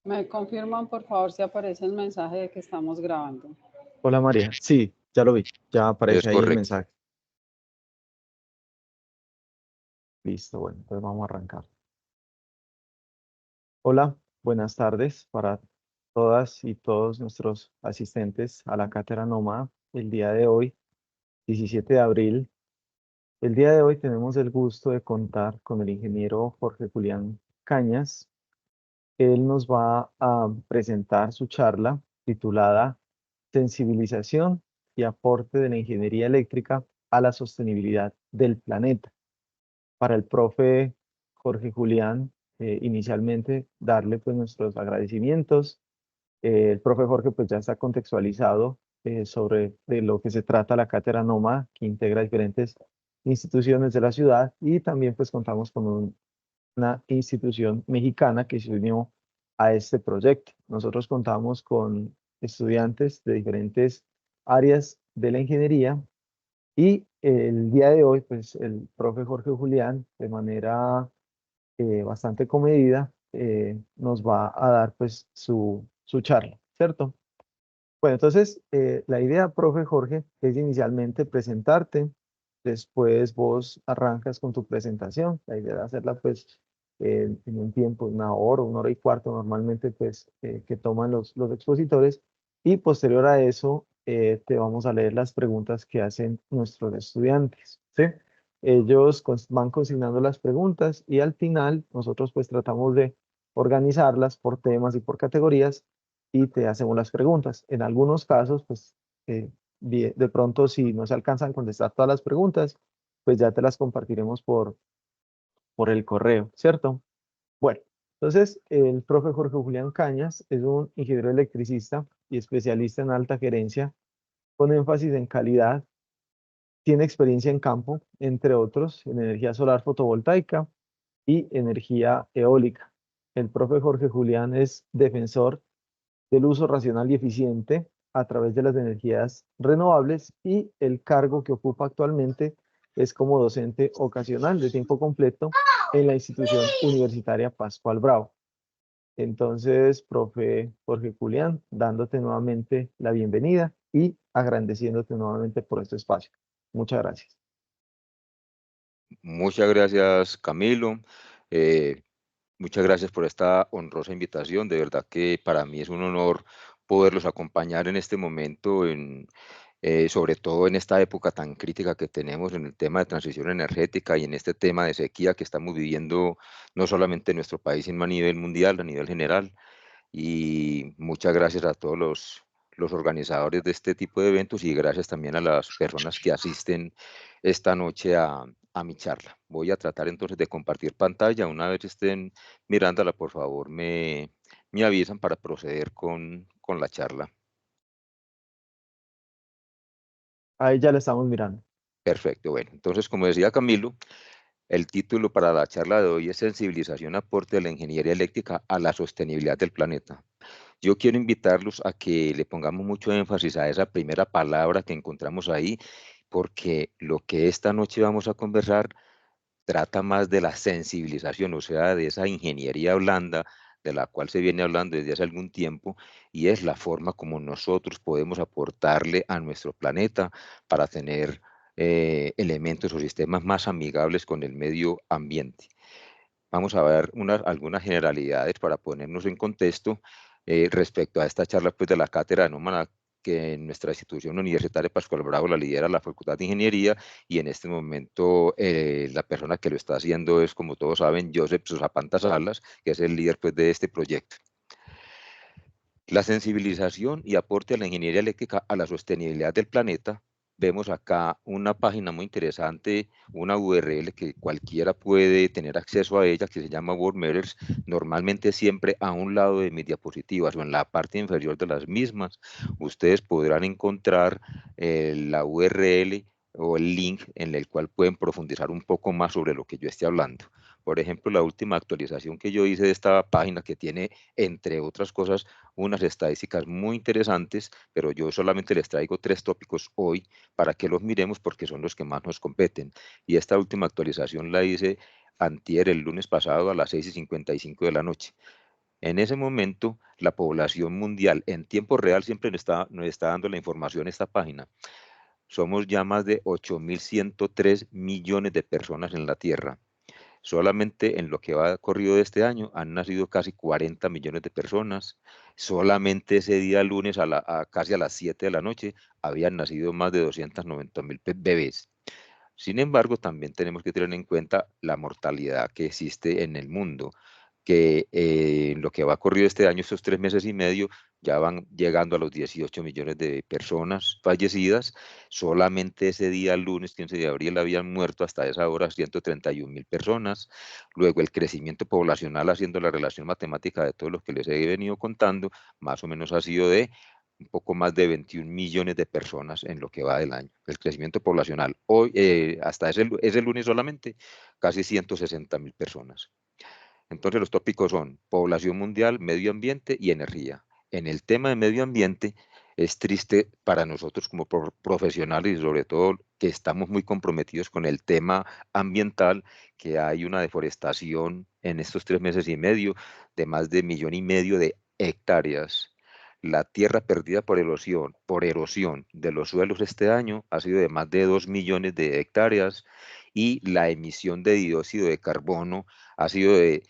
Me confirman, por favor, si aparece el mensaje de que estamos grabando. Hola María, sí, ya lo vi, ya Es aparece ahí el correcto. mensaje. Listo, bueno, entonces vamos a arrancar. Hola, buenas tardes para todas y todos nuestros asistentes a la Cátedra Nómada. El día de hoy, 17 de abril, el día de hoy tenemos el gusto de contar con el ingeniero Jorge Julián Cañas. Él nos va a presentar su charla titulada Sensibilización y aporte de la ingeniería eléctrica a la sostenibilidad del planeta. Para el profe Jorge Julián, inicialmente darle pues nuestros agradecimientos. El profe Jorge pues ya está contextualizado sobre de lo que se trata la Cátedra Nómada, que integra diferentes instituciones de la ciudad, y también pues contamos con una institución mexicana que se unió a este proyecto. Nosotros contamos con estudiantes de diferentes áreas de la ingeniería y el día de hoy, pues el profe Jorge Julián, de manera bastante comedida, nos va a dar pues su charla, ¿cierto? Bueno, entonces la idea, profe Jorge, es inicialmente presentarte, después vos arrancas con tu presentación. La idea es hacerla pues en un tiempo, una hora y cuarto normalmente pues que toman los expositores, y posterior a eso te vamos a leer las preguntas que hacen nuestros estudiantes, ¿sí? Ellos van consignando las preguntas y al final nosotros pues tratamos de organizarlas por temas y por categorías y te hacemos las preguntas. En algunos casos, pues de pronto si no se alcanzan a contestar todas las preguntas, pues ya te las compartiremos por el correo, ¿cierto? Bueno, entonces el profe Jorge Julián Cañas es un ingeniero electricista y especialista en alta gerencia con énfasis en calidad. Tiene experiencia en campo, entre otros, en energía solar fotovoltaica y energía eólica. El profe Jorge Julián es defensor del uso racional y eficiente a través de las energías renovables, y el cargo que ocupa actualmente es como docente ocasional de tiempo completo en la institución universitaria Pascual Bravo. Entonces, profe Jorge Julián, dándote nuevamente la bienvenida y agradeciéndote nuevamente por este espacio. Muchas gracias. Muchas gracias, Camilo. Eh, Muchas gracias por esta honrosa invitación. De verdad que para mí es un honor poderlos acompañar en este momento, sobre todo en esta época tan crítica que tenemos en el tema de transición energética y en este tema de sequía que estamos viviendo no solamente en nuestro país, sino a nivel mundial, a nivel general. Y muchas gracias a todos los organizadores de este tipo de eventos y gracias también a las personas que asisten esta noche a mi charla. Voy a tratar entonces de compartir pantalla. Una vez estén mirándola, por favor, me avisan para proceder con la charla. Ahí ya le estamos mirando. Perfecto. Bueno, entonces, como decía Camilo, el título para la charla de hoy es Sensibilización aporte de la ingeniería eléctrica a la sostenibilidad del planeta. Yo quiero invitarlos a que le pongamos mucho énfasis a esa primera palabra que encontramos ahí, porque lo que esta noche vamos a conversar trata más de la sensibilización, o sea, de esa ingeniería blanda de la cual se viene hablando desde hace algún tiempo, y es la forma como nosotros podemos aportarle a nuestro planeta para tener elementos o sistemas más amigables con el medio ambiente. Vamos a ver algunas generalidades para ponernos en contexto respecto a esta charla pues, de la cátedra Nómada, que en nuestra institución universitaria Pascual Bravo la lidera la Facultad de Ingeniería, y en este momento la persona que lo está haciendo es, como todos saben, Joseph Susapanta Salas, que es el líder pues, de este proyecto. La sensibilización y aporte a la ingeniería eléctrica a la sostenibilidad del planeta. Vemos acá una página muy interesante, una URL que cualquiera puede tener acceso a ella, que se llama World Matters. Normalmente siempre a un lado de mis diapositivas o en la parte inferior de las mismas, ustedes podrán encontrar la URL o el link en el cual pueden profundizar un poco más sobre lo que yo esté hablando. Por ejemplo, la última actualización que yo hice de esta página, que tiene, entre otras cosas, unas estadísticas muy interesantes, pero yo solamente les traigo 3 tópicos hoy para que los miremos porque son los que más nos competen. Y esta última actualización la hice antier, el lunes pasado, a las 6:55 de la noche. En ese momento, la población mundial en tiempo real siempre nos está dando la información esta página. Somos ya más de 8.103 millones de personas en la Tierra. Solamente en lo que va corrido de este año han nacido casi 40 millones de personas. Solamente ese día lunes casi a las 7 de la noche habían nacido más de 290.000 bebés. Sin embargo, también tenemos que tener en cuenta la mortalidad que existe en el mundo, que en lo que va corrido este año, estos 3 meses y medio, ya van llegando a los 18 millones de personas fallecidas. Solamente ese día, lunes 15 de abril, habían muerto hasta esa hora 131.000 personas. Luego, el crecimiento poblacional, haciendo la relación matemática de todo lo que les he venido contando, más o menos ha sido de un poco más de 21 millones de personas en lo que va del año. El crecimiento poblacional hoy, hasta ese lunes solamente, casi 160.000 personas. Entonces los tópicos son población mundial, medio ambiente y energía. En el tema de medio ambiente es triste para nosotros como profesionales y sobre todo que estamos muy comprometidos con el tema ambiental, que hay una deforestación en estos 3 meses y medio de más de 1,5 millones de hectáreas. La tierra perdida por erosión de los suelos este año ha sido de más de 2 millones de hectáreas y la emisión de dióxido de carbono ha sido de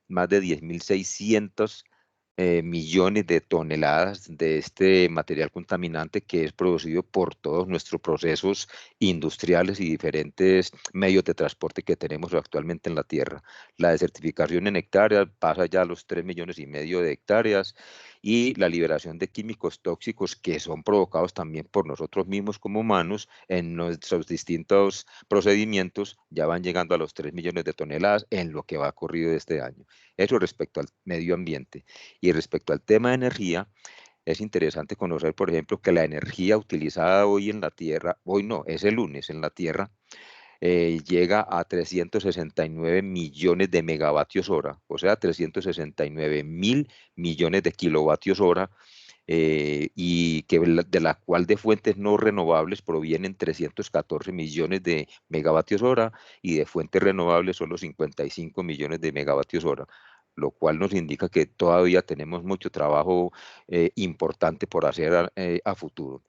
más de 10.600 millones de toneladas de este material contaminante que es producido por todos nuestros procesos industriales y diferentes medios de transporte que tenemos actualmente en la Tierra. La desertificación en hectáreas pasa ya a los 3,5 millones de hectáreas y la liberación de químicos tóxicos que son provocados también por nosotros mismos como humanos en nuestros distintos procedimientos ya van llegando a los 3 millones de toneladas en lo que va corrido de este año. Eso respecto al medio ambiente. Y respecto al tema de energía, es interesante conocer, por ejemplo, que la energía utilizada hoy en la Tierra, hoy no, es el lunes en la Tierra, llega a 369 millones de megavatios hora, o sea, 369.000 millones de kilovatios hora, y que de la cual de fuentes no renovables provienen 314 millones de megavatios hora y de fuentes renovables solo 55 millones de megavatios hora, lo cual nos indica que todavía tenemos mucho trabajo importante por hacer a futuro.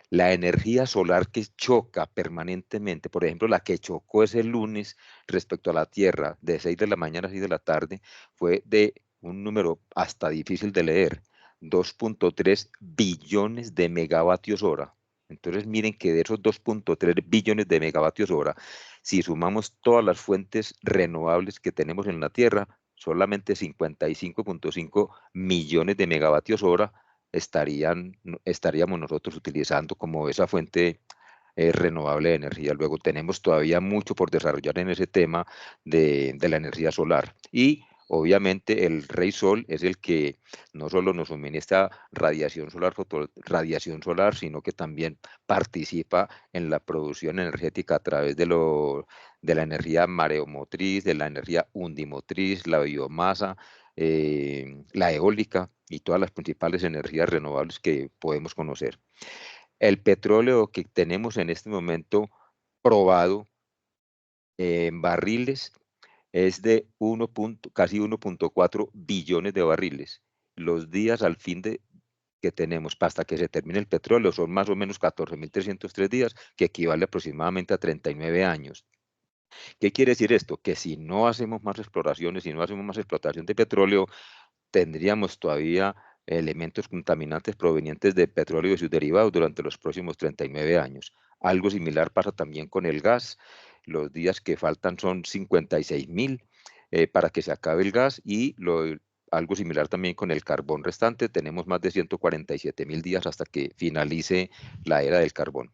La energía solar que choca permanentemente, por ejemplo, la que chocó ese lunes respecto a la Tierra de 6 de la mañana a 6 de la tarde, fue de un número hasta difícil de leer, 2.3 billones de megavatios hora. Entonces miren que de esos 2.3 billones de megavatios hora, si sumamos todas las fuentes renovables que tenemos en la Tierra, solamente 55.5 millones de megavatios hora estaríamos nosotros utilizando como esa fuente renovable de energía. Luego tenemos todavía mucho por desarrollar en ese tema de la energía solar. Y obviamente el rey sol es el que no solo nos suministra radiación solar, sino que también participa en la producción energética a través de la energía mareomotriz, de la energía undimotriz, la biomasa, la eólica y todas las principales energías renovables que podemos conocer. El petróleo que tenemos en este momento probado en barriles es de casi 1.4 billones de barriles. Los días al fin que tenemos hasta que se termine el petróleo son más o menos 14.303 días, que equivale aproximadamente a 39 años. ¿Qué quiere decir esto? Que si no hacemos más exploraciones, si no hacemos más explotación de petróleo, tendríamos todavía elementos contaminantes provenientes de petróleo y sus derivados durante los próximos 39 años. Algo similar pasa también con el gas. Los días que faltan son 56.000 para que se acabe el gas y algo similar también con el carbón restante. Tenemos más de 147.000 días hasta que finalice la era del carbón.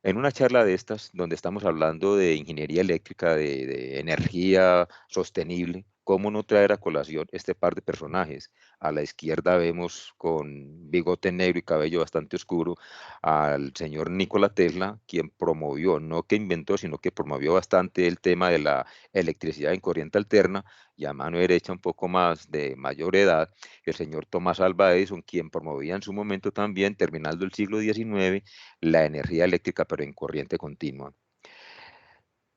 En una charla de estas, donde estamos hablando de ingeniería eléctrica, de energía sostenible, ¿cómo no traer a colación este par de personajes? A la izquierda vemos con bigote negro y cabello bastante oscuro al señor Nikola Tesla, quien promovió, no que inventó, sino que promovió bastante el tema de la electricidad en corriente alterna, y a mano derecha, un poco más de mayor edad, el señor Thomas Alva Edison, quien promovía en su momento también, terminando el siglo XIX, la energía eléctrica, pero en corriente continua.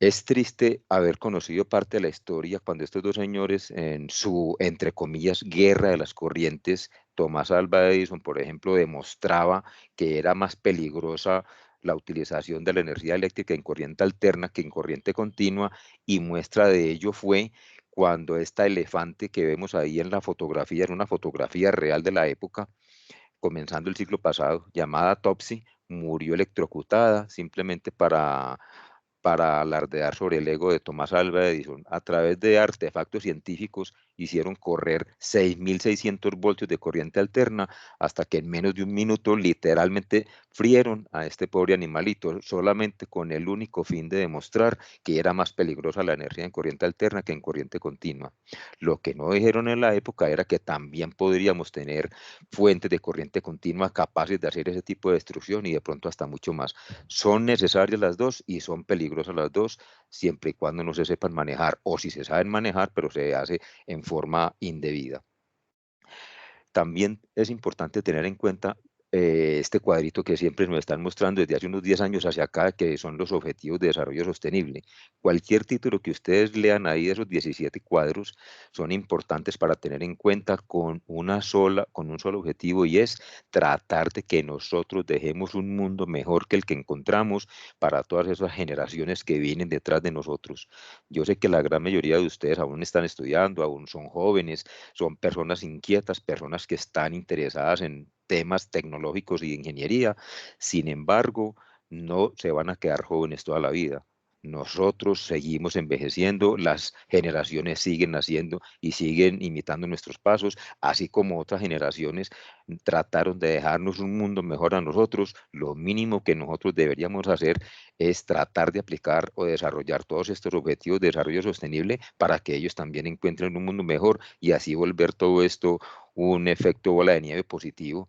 Es triste haber conocido parte de la historia cuando estos dos señores en su, entre comillas, guerra de las corrientes, Tomás Alva Edison, por ejemplo, demostraba que era más peligrosa la utilización de la energía eléctrica en corriente alterna que en corriente continua, y muestra de ello fue cuando esta elefante que vemos ahí en la fotografía, era una fotografía real de la época, comenzando el siglo pasado, llamada Topsy, murió electrocutada simplemente para alardear sobre el ego de Tomás Alva Edison. A través de artefactos científicos hicieron correr 6.600 voltios de corriente alterna hasta que en menos de un minuto literalmente frieron a este pobre animalito, solamente con el único fin de demostrar que era más peligrosa la energía en corriente alterna que en corriente continua. Lo que no dijeron en la época era que también podríamos tener fuentes de corriente continua capaces de hacer ese tipo de destrucción y de pronto hasta mucho más. Son necesarias las dos y son peligrosas las dos, siempre y cuando no se sepan manejar, o si se saben manejar, pero se hace en forma indebida. También es importante tener en cuenta este cuadrito que siempre nos están mostrando desde hace unos 10 años hacia acá, que son los Objetivos de Desarrollo Sostenible. Cualquier título que ustedes lean ahí de esos 17 cuadros son importantes para tener en cuenta con un solo objetivo, y es tratar de que nosotros dejemos un mundo mejor que el que encontramos para todas esas generaciones que vienen detrás de nosotros. Yo sé que la gran mayoría de ustedes aún están estudiando, aún son jóvenes, son personas inquietas, personas que están interesadas en temas tecnológicos y de ingeniería. Sin embargo, no se van a quedar jóvenes toda la vida. Nosotros seguimos envejeciendo, las generaciones siguen naciendo y siguen imitando nuestros pasos, así como otras generaciones trataron de dejarnos un mundo mejor a nosotros. Lo mínimo que nosotros deberíamos hacer es tratar de aplicar o desarrollar todos estos objetivos de desarrollo sostenible para que ellos también encuentren un mundo mejor, y así volver todo esto un efecto bola de nieve positivo,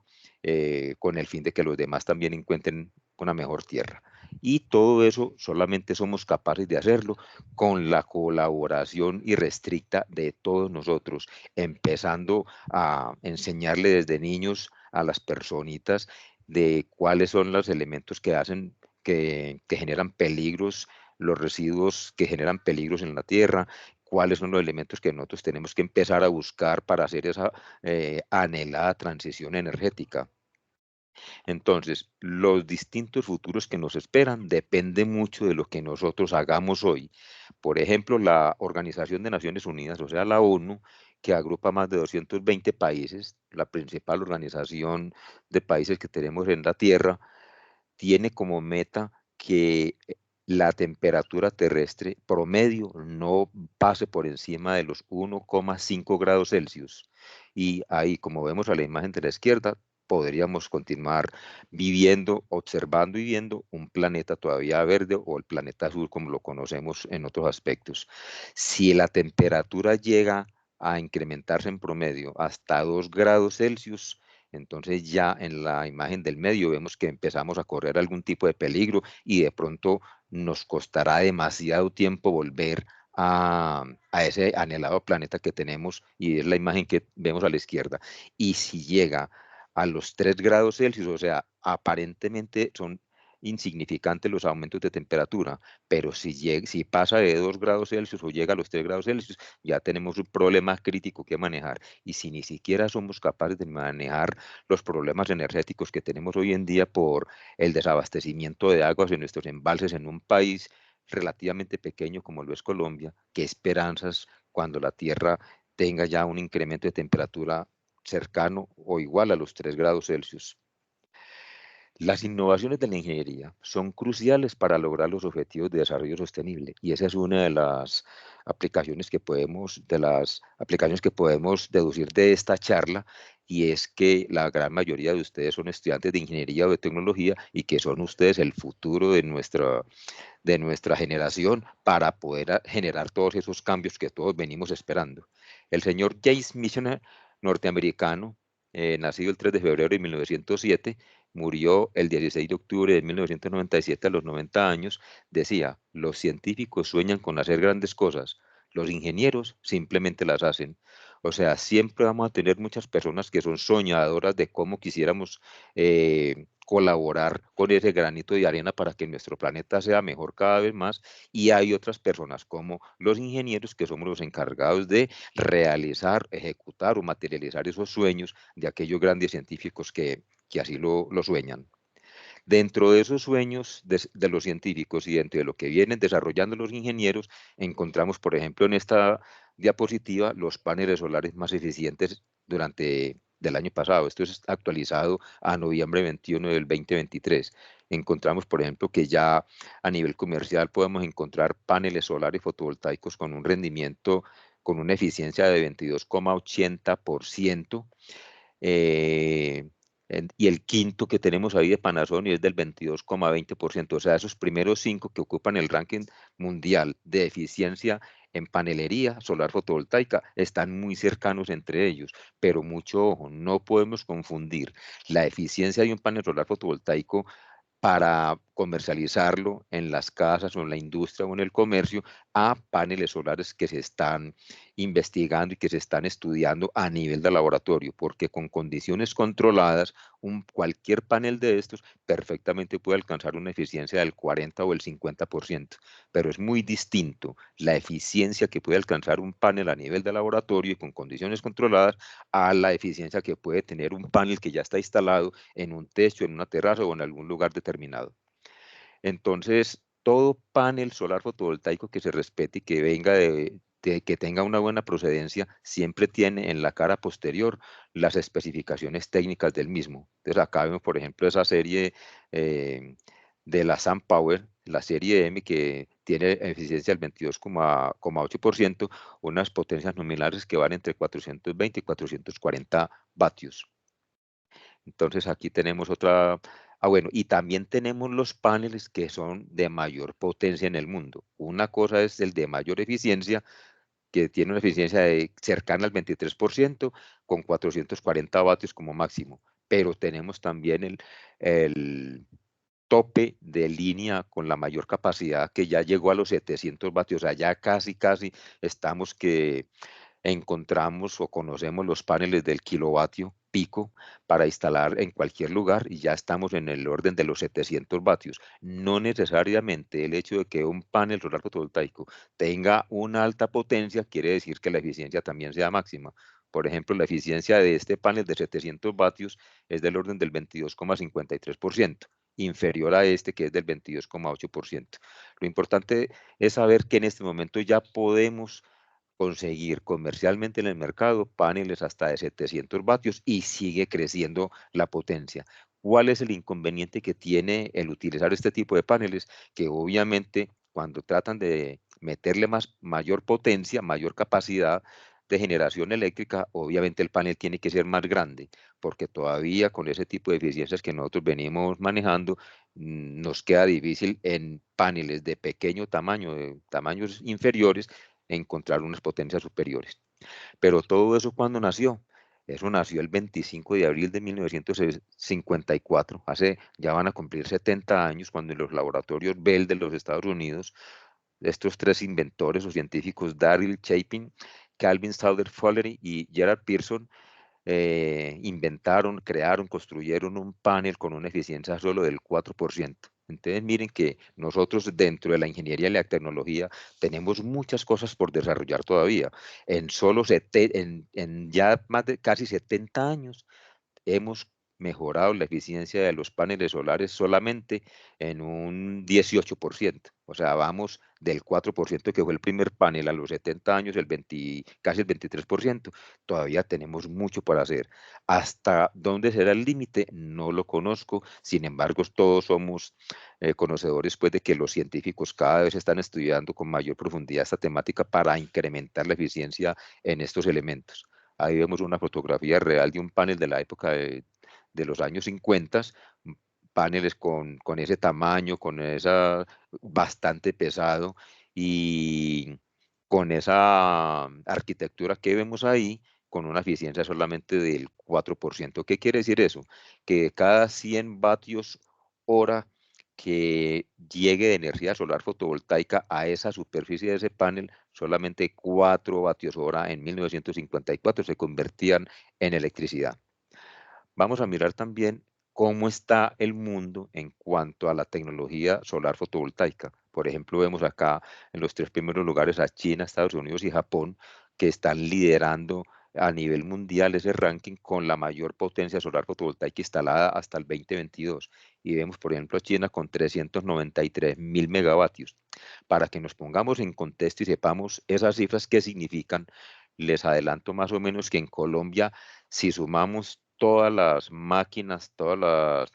con el fin de que los demás también encuentren una mejor tierra. Y todo eso solamente somos capaces de hacerlo con la colaboración irrestricta de todos nosotros, empezando a enseñarle desde niños a las personitas de cuáles son los elementos que hacen, que generan peligros, los residuos que generan peligros en la tierra, cuáles son los elementos que nosotros tenemos que empezar a buscar para hacer esa anhelada transición energética. Entonces, los distintos futuros que nos esperan dependen mucho de lo que nosotros hagamos hoy. Por ejemplo, la Organización de Naciones Unidas, o sea, la ONU, que agrupa más de 220 países, la principal organización de países que tenemos en la Tierra, tiene como meta que la temperatura terrestre promedio no pase por encima de los 1,5 grados Celsius. Y ahí, como vemos a la imagen de la izquierda, podríamos continuar viviendo, observando y viendo un planeta todavía verde, o el planeta azul como lo conocemos en otros aspectos. Si la temperatura llega a incrementarse en promedio hasta 2 grados Celsius, entonces ya en la imagen del medio vemos que empezamos a correr algún tipo de peligro, y de pronto nos costará demasiado tiempo volver a ese anhelado planeta que tenemos, y es la imagen que vemos a la izquierda. Y si llega a los 3 grados Celsius, o sea, aparentemente son insignificantes los aumentos de temperatura, pero si pasa de 2 grados Celsius o llega a los 3 grados Celsius, ya tenemos un problema crítico que manejar. Y si ni siquiera somos capaces de manejar los problemas energéticos que tenemos hoy en día por el desabastecimiento de aguas en nuestros embalses en un país relativamente pequeño como lo es Colombia, ¿qué esperanzas cuando la Tierra tenga ya un incremento de temperatura cercano o igual a los 3 grados Celsius? Las innovaciones de la ingeniería son cruciales para lograr los objetivos de desarrollo sostenible, y esa es una de las aplicaciones que podemos deducir de esta charla, y es que la gran mayoría de ustedes son estudiantes de ingeniería o de tecnología, y que son ustedes el futuro de nuestra generación para poder generar todos esos cambios que todos venimos esperando. El señor James Michener, norteamericano, nacido el 3 de febrero de 1907, murió el 16 de octubre de 1997 a los 90 años, decía: los científicos sueñan con hacer grandes cosas, los ingenieros simplemente las hacen. O sea, siempre vamos a tener muchas personas que son soñadoras de cómo quisiéramos colaborar con ese granito de arena para que nuestro planeta sea mejor cada vez más, y hay otras personas como los ingenieros que somos los encargados de realizar, ejecutar o materializar esos sueños de aquellos grandes científicos que así lo sueñan. Dentro de esos sueños de los científicos y dentro de lo que vienen desarrollando los ingenieros, encontramos, por ejemplo, en esta diapositiva, los paneles solares más eficientes del año pasado. Esto es actualizado a noviembre 21 del 2023. Encontramos, por ejemplo, que ya a nivel comercial podemos encontrar paneles solares fotovoltaicos con un rendimiento, con una eficiencia de 22,80%. Y el quinto que tenemos ahí de Panasonic es del 22,20%. O sea, esos primeros 5 que ocupan el ranking mundial de eficiencia en panelería solar fotovoltaica están muy cercanos entre ellos, pero mucho ojo, no podemos confundir la eficiencia de un panel solar fotovoltaico para comercializarlo en las casas o en la industria o en el comercio a paneles solares que se están investigando y que se están estudiando a nivel de laboratorio, porque con condiciones controladas, cualquier panel de estos perfectamente puede alcanzar una eficiencia del 40 o el 50%, pero es muy distinto la eficiencia que puede alcanzar un panel a nivel de laboratorio y con condiciones controladas a la eficiencia que puede tener un panel que ya está instalado en un techo, en una terraza o en algún lugar determinado. Entonces, todo panel solar fotovoltaico que se respete y que venga que tenga una buena procedencia, siempre tiene en la cara posterior las especificaciones técnicas del mismo. Entonces, acá vemos, por ejemplo, esa serie de la SunPower, la serie M, que tiene eficiencia del 22,8%, unas potencias nominales que van entre 420 y 440 vatios. Entonces aquí tenemos otra, bueno, y también tenemos los paneles que son de mayor potencia en el mundo. Una cosa es el de mayor eficiencia, que tiene una eficiencia cercana al 23%, con 440 vatios como máximo. Pero tenemos también el tope de línea con la mayor capacidad, que ya llegó a los 700 vatios. O sea, ya casi estamos que encontramos o conocemos los paneles del kilovatio pico para instalar en cualquier lugar, y ya estamos en el orden de los 700 vatios. No necesariamente el hecho de que un panel solar fotovoltaico tenga una alta potencia quiere decir que la eficiencia también sea máxima. Por ejemplo, la eficiencia de este panel de 700 vatios es del orden del 22,53%, inferior a este que es del 22,8%. Lo importante es saber que en este momento ya podemos conseguir comercialmente en el mercado paneles hasta de 700 vatios y sigue creciendo la potencia. ¿Cuál es el inconveniente que tiene el utilizar este tipo de paneles? Que obviamente cuando tratan de meterle mayor potencia, mayor capacidad de generación eléctrica, obviamente el panel tiene que ser más grande, porque todavía con ese tipo de eficiencias que nosotros venimos manejando, nos queda difícil en paneles de pequeño tamaño, de tamaños inferiores, encontrar unas potencias superiores. Pero todo eso, ¿cuándo nació? Eso nació el 25 de abril de 1954, ya van a cumplir 70 años, cuando en los laboratorios Bell de los Estados Unidos, estos tres inventores o científicos, Darrell Chapin, Calvin Souther Follery y Gerard Pearson, inventaron, crearon, construyeron un panel con una eficiencia solo del 4%. Entonces miren que nosotros dentro de la ingeniería y la tecnología tenemos muchas cosas por desarrollar todavía. En ya más de casi 70 años hemos mejorado la eficiencia de los paneles solares solamente en un 18%. O sea, vamos del 4% que fue el primer panel a los 70 años, casi el 23%. Todavía tenemos mucho para hacer. ¿Hasta dónde será el límite? No lo conozco. Sin embargo, todos somos conocedores, pues, de que los científicos cada vez están estudiando con mayor profundidad esta temática para incrementar la eficiencia en estos elementos. Ahí vemos una fotografía real de un panel de la época de los años 50, paneles con ese tamaño, con esa bastante pesado y con esa arquitectura que vemos ahí, con una eficiencia solamente del 4%. ¿Qué quiere decir eso? Que cada 100 vatios hora que llegue de energía solar fotovoltaica a esa superficie de ese panel, solamente 4 vatios hora en 1954 se convertían en electricidad. Vamos a mirar también cómo está el mundo en cuanto a la tecnología solar fotovoltaica. Por ejemplo, vemos acá en los 3 primeros lugares a China, Estados Unidos y Japón, que están liderando a nivel mundial ese ranking con la mayor potencia solar fotovoltaica instalada hasta el 2022. Y vemos, por ejemplo, a China con 393.000 megavatios. Para que nos pongamos en contexto y sepamos esas cifras qué significan, les adelanto más o menos que en Colombia, si sumamos todas las máquinas, todas las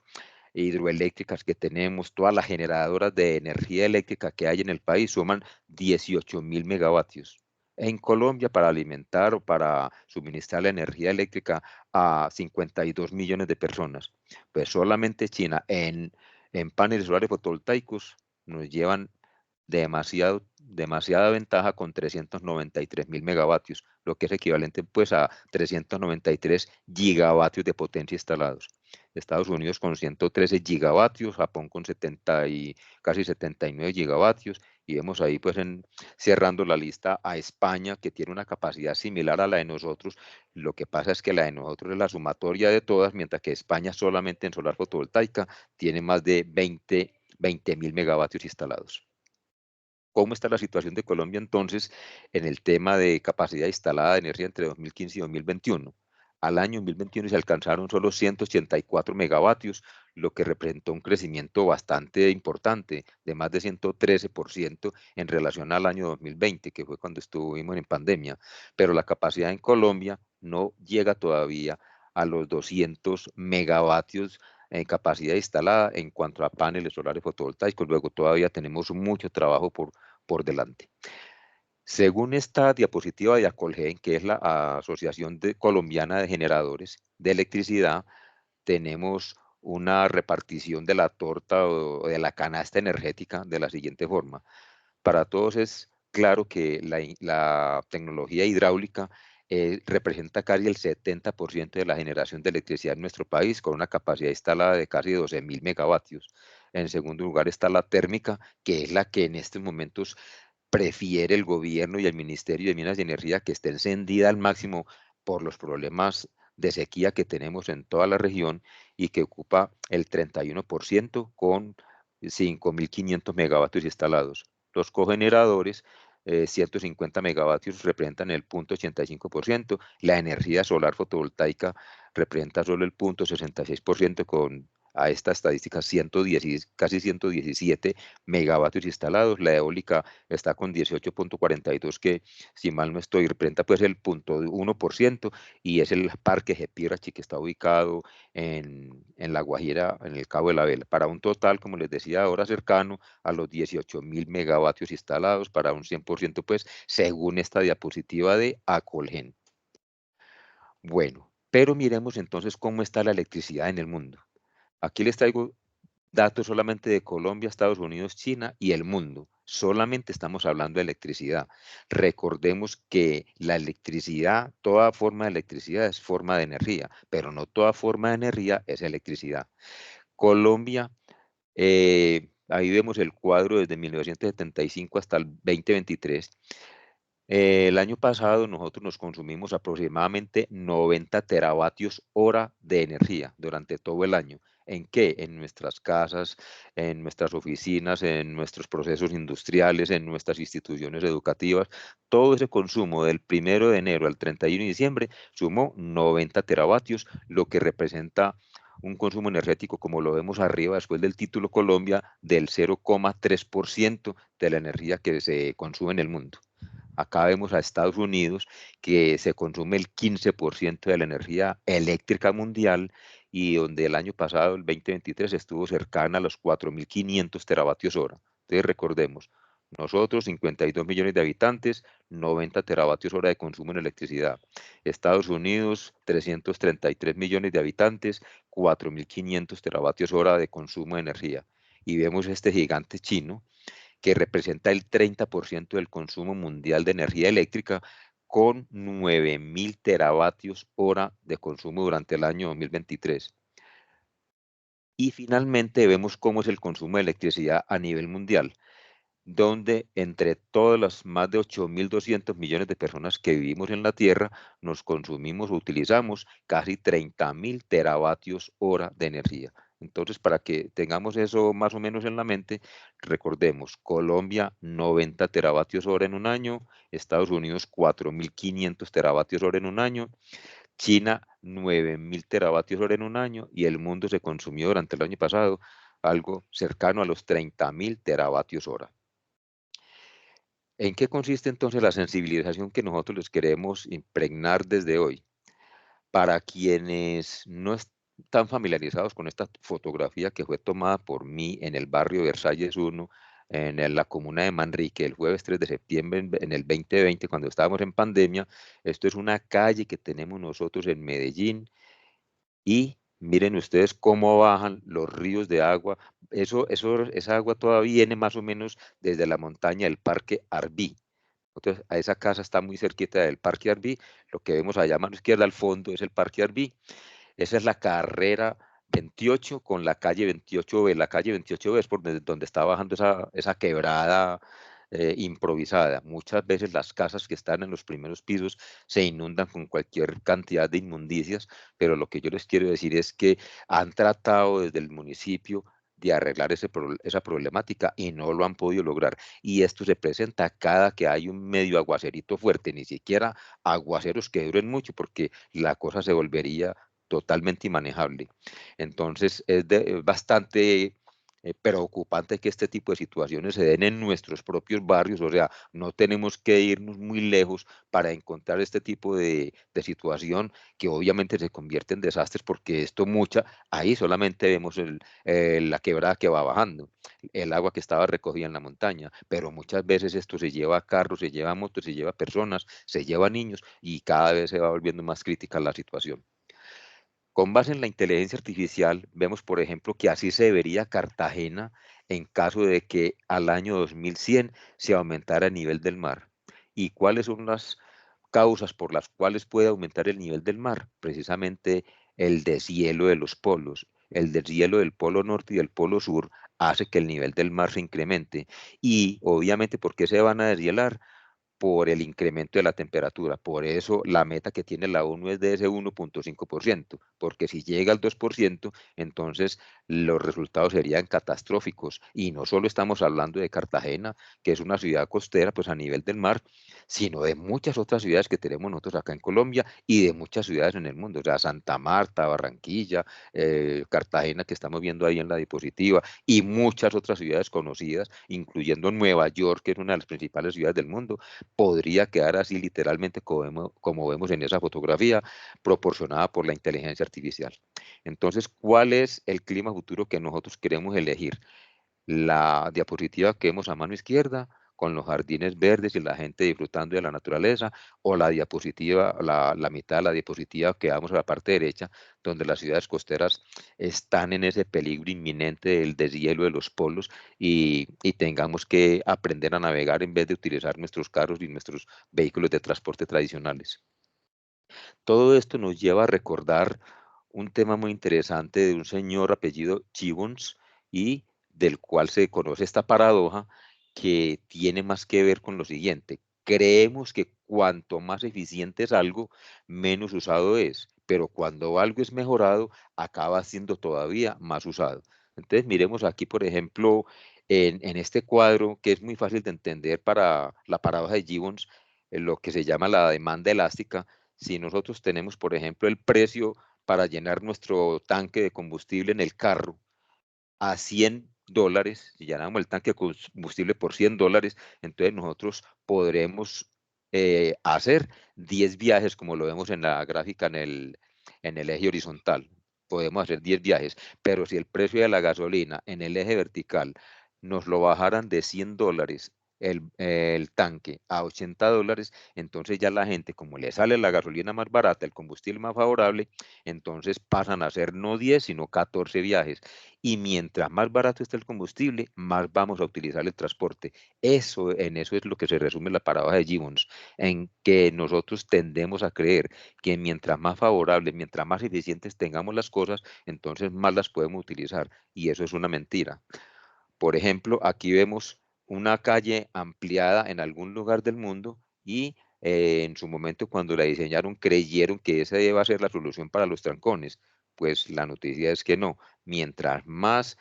hidroeléctricas que tenemos, todas las generadoras de energía eléctrica que hay en el país, suman 18.000 megavatios. En Colombia, para alimentar o para suministrar la energía eléctrica a 52 millones de personas, pues solamente China en paneles solares fotovoltaicos nos llevan demasiada ventaja con 393.000 megavatios, lo que es equivalente pues a 393 gigavatios de potencia instalados. Estados Unidos con 113 gigavatios, Japón con 70 y casi 79 gigavatios, y vemos ahí pues cerrando la lista a España, que tiene una capacidad similar a la de nosotros. Lo que pasa es que la de nosotros es la sumatoria de todas, mientras que España solamente en solar fotovoltaica tiene más de 20.000 megavatios instalados. ¿Cómo está la situación de Colombia entonces en el tema de capacidad instalada de energía entre 2015 y 2021? Al año 2021 se alcanzaron solo 184 megavatios, lo que representó un crecimiento bastante importante, de más de 113% en relación al año 2020, que fue cuando estuvimos en pandemia. Pero la capacidad en Colombia no llega todavía a los 200 megavatios en capacidad instalada en cuanto a paneles solares fotovoltaicos. Luego todavía tenemos mucho trabajo por delante. Según esta diapositiva de Acolgen, que es la Asociación Colombiana de Generadores de Electricidad, tenemos una repartición de la torta o de la canasta energética de la siguiente forma. Para todos es claro que la tecnología hidráulica representa casi el 70% de la generación de electricidad en nuestro país, con una capacidad instalada de casi 12.000 megavatios. En segundo lugar está la térmica, que es la que en estos momentos prefiere el gobierno y el Ministerio de Minas y Energía, que esté encendida al máximo por los problemas de sequía que tenemos en toda la región, y que ocupa el 31% con 5.500 megavatios instalados. Los cogeneradores, 150 megavatios, representan el 0.85%. La energía solar fotovoltaica representa solo el 0.66%, con a esta estadística casi 117 megavatios instalados. La eólica está con 18.42, que si mal no estoy representa pues el 0.1%, y es el parque Gepirachi, que está ubicado en La Guajira, en el Cabo de la Vela, para un total, como les decía, ahora cercano a los 18.000 megavatios instalados, para un 100% pues según esta diapositiva de Acolgen. Bueno, pero miremos entonces cómo está la electricidad en el mundo. Aquí les traigo datos solamente de Colombia, Estados Unidos, China y el mundo. Solamente estamos hablando de electricidad. Recordemos que la electricidad, toda forma de electricidad es forma de energía, pero no toda forma de energía es electricidad. Colombia, ahí vemos el cuadro desde 1975 hasta el 2023. El año pasado nosotros nos consumimos aproximadamente 90 teravatios hora de energía durante todo el año. ¿En qué? En nuestras casas, en nuestras oficinas, en nuestros procesos industriales, en nuestras instituciones educativas. Todo ese consumo del 1 de enero al 31 de diciembre sumó 90 teravatios, lo que representa un consumo energético, como lo vemos arriba después del título Colombia, del 0,3% de la energía que se consume en el mundo. Acá vemos a Estados Unidos, que se consume el 15% de la energía eléctrica mundial, y donde el año pasado, el 2023, estuvo cercana a los 4.500 teravatios hora. Entonces recordemos, nosotros 52 millones de habitantes, 90 teravatios hora de consumo en electricidad. Estados Unidos, 333 millones de habitantes, 4.500 teravatios hora de consumo de energía. Y vemos este gigante chino, que representa el 30% del consumo mundial de energía eléctrica, con 9.000 teravatios hora de consumo durante el año 2023. Y finalmente vemos cómo es el consumo de electricidad a nivel mundial. donde entre todas las más de 8.200 millones de personas que vivimos en la Tierra, nos consumimos o utilizamos casi 30.000 teravatios hora de energía. Entonces, para que tengamos eso más o menos en la mente, recordemos, Colombia 90 teravatios hora en un año, Estados Unidos 4.500 teravatios hora en un año, China 9.000 teravatios hora en un año y el mundo se consumió durante el año pasado algo cercano a los 30.000 teravatios hora. ¿En qué consiste entonces la sensibilización que nosotros les queremos impregnar desde hoy? Para quienes no están familiarizados con esta fotografía que fue tomada por mí en el barrio Versalles 1, en la comuna de Manrique, el jueves 3 de septiembre en el 2020, cuando estábamos en pandemia, esto es una calle que tenemos nosotros en Medellín y miren ustedes cómo bajan los ríos de agua. Esa agua todavía viene más o menos desde la montaña del Parque Arví. Entonces, a esa casa está muy cerquita del Parque Arví. Lo que vemos allá a mano izquierda al fondo es el Parque Arví. Esa es la carrera 28 con la calle 28B. La calle 28B es por donde está bajando esa quebrada improvisada. Muchas veces las casas que están en los primeros pisos se inundan con cualquier cantidad de inmundicias, pero lo que yo les quiero decir es que han tratado desde el municipio de arreglar esa problemática y no lo han podido lograr. Y esto se presenta cada que hay un medio aguacerito fuerte, ni siquiera aguaceros que duren mucho, porque la cosa se volvería totalmente inmanejable. Entonces, es bastante preocupante que este tipo de situaciones se den en nuestros propios barrios, o sea, no tenemos que irnos muy lejos para encontrar este tipo de situación que obviamente se convierte en desastres porque ahí solamente vemos la quebrada que va bajando, el agua que estaba recogida en la montaña, pero muchas veces esto se lleva a carros, se lleva a motos, se lleva a personas, se lleva a niños y cada vez se va volviendo más crítica la situación. Con base en la inteligencia artificial, vemos, por ejemplo, que así se vería Cartagena en caso de que al año 2100 se aumentara el nivel del mar. ¿Y cuáles son las causas por las cuales puede aumentar el nivel del mar? Precisamente el deshielo de los polos. El deshielo del polo norte y del polo sur hace que el nivel del mar se incremente. Y obviamente, ¿por qué se van a deshielar? Por el incremento de la temperatura. Por eso la meta que tiene la ONU es de ese 1.5%, porque si llega al 2%, entonces los resultados serían catastróficos. Y no solo estamos hablando de Cartagena, que es una ciudad costera, pues a nivel del mar, sino de muchas otras ciudades que tenemos nosotros acá en Colombia y de muchas ciudades en el mundo, o sea, Santa Marta, Barranquilla, Cartagena, que estamos viendo ahí en la diapositiva, y muchas otras ciudades conocidas, incluyendo Nueva York, que es una de las principales ciudades del mundo, podría quedar así literalmente como vemos en esa fotografía proporcionada por la inteligencia artificial. Entonces, ¿cuál es el clima futuro que nosotros queremos elegir? La diapositiva que vemos a mano izquierda, con los jardines verdes y la gente disfrutando de la naturaleza, o la diapositiva, la mitad de la diapositiva que vamos a la parte derecha, donde las ciudades costeras están en ese peligro inminente del deshielo de los polos y tengamos que aprender a navegar en vez de utilizar nuestros carros y nuestros vehículos de transporte tradicionales. Todo esto nos lleva a recordar un tema muy interesante de un señor apellido Gibbons y del cual se conoce esta paradoja que tiene más que ver con lo siguiente. Creemos que cuanto más eficiente es algo, menos usado es, pero cuando algo es mejorado, acaba siendo todavía más usado. Entonces, miremos aquí, por ejemplo, en este cuadro, que es muy fácil de entender para la paradoja de Gibbons, lo que se llama la demanda elástica. Si nosotros tenemos, por ejemplo, el precio para llenar nuestro tanque de combustible en el carro a $100, si llenamos el tanque de combustible por $100, entonces nosotros podremos hacer 10 viajes, como lo vemos en la gráfica en el eje horizontal. Podemos hacer 10 viajes, pero si el precio de la gasolina en el eje vertical nos lo bajaran de $100 el tanque a $80, entonces ya la gente, como le sale la gasolina más barata, el combustible más favorable, entonces pasan a hacer no 10, sino 14 viajes. Y mientras más barato esté el combustible, más vamos a utilizar el transporte. En eso es lo que se resume la paradoja de Gibbons, en que nosotros tendemos a creer que mientras más favorable, mientras más eficientes tengamos las cosas, entonces más las podemos utilizar. Y eso es una mentira. Por ejemplo, aquí vemos una calle ampliada en algún lugar del mundo y en su momento cuando la diseñaron creyeron que esa iba a ser la solución para los trancones. Pues la noticia es que no. Mientras más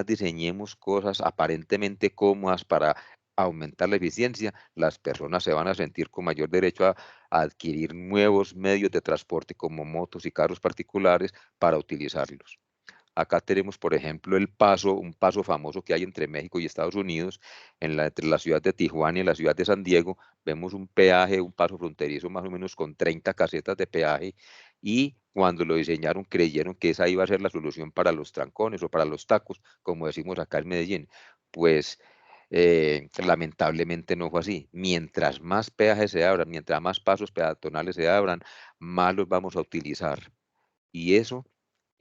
diseñemos cosas aparentemente cómodas para aumentar la eficiencia, las personas se van a sentir con mayor derecho a adquirir nuevos medios de transporte como motos y carros particulares para utilizarlos. Acá tenemos, por ejemplo, un paso famoso que hay entre México y Estados Unidos, entre la ciudad de Tijuana y la ciudad de San Diego. Vemos un peaje, un paso fronterizo más o menos con 30 casetas de peaje, y cuando lo diseñaron creyeron que esa iba a ser la solución para los trancones o para los tacos, como decimos acá en Medellín. Pues lamentablemente no fue así. Mientras más peajes se abran, mientras más pasos peatonales se abran, más los vamos a utilizar. Y eso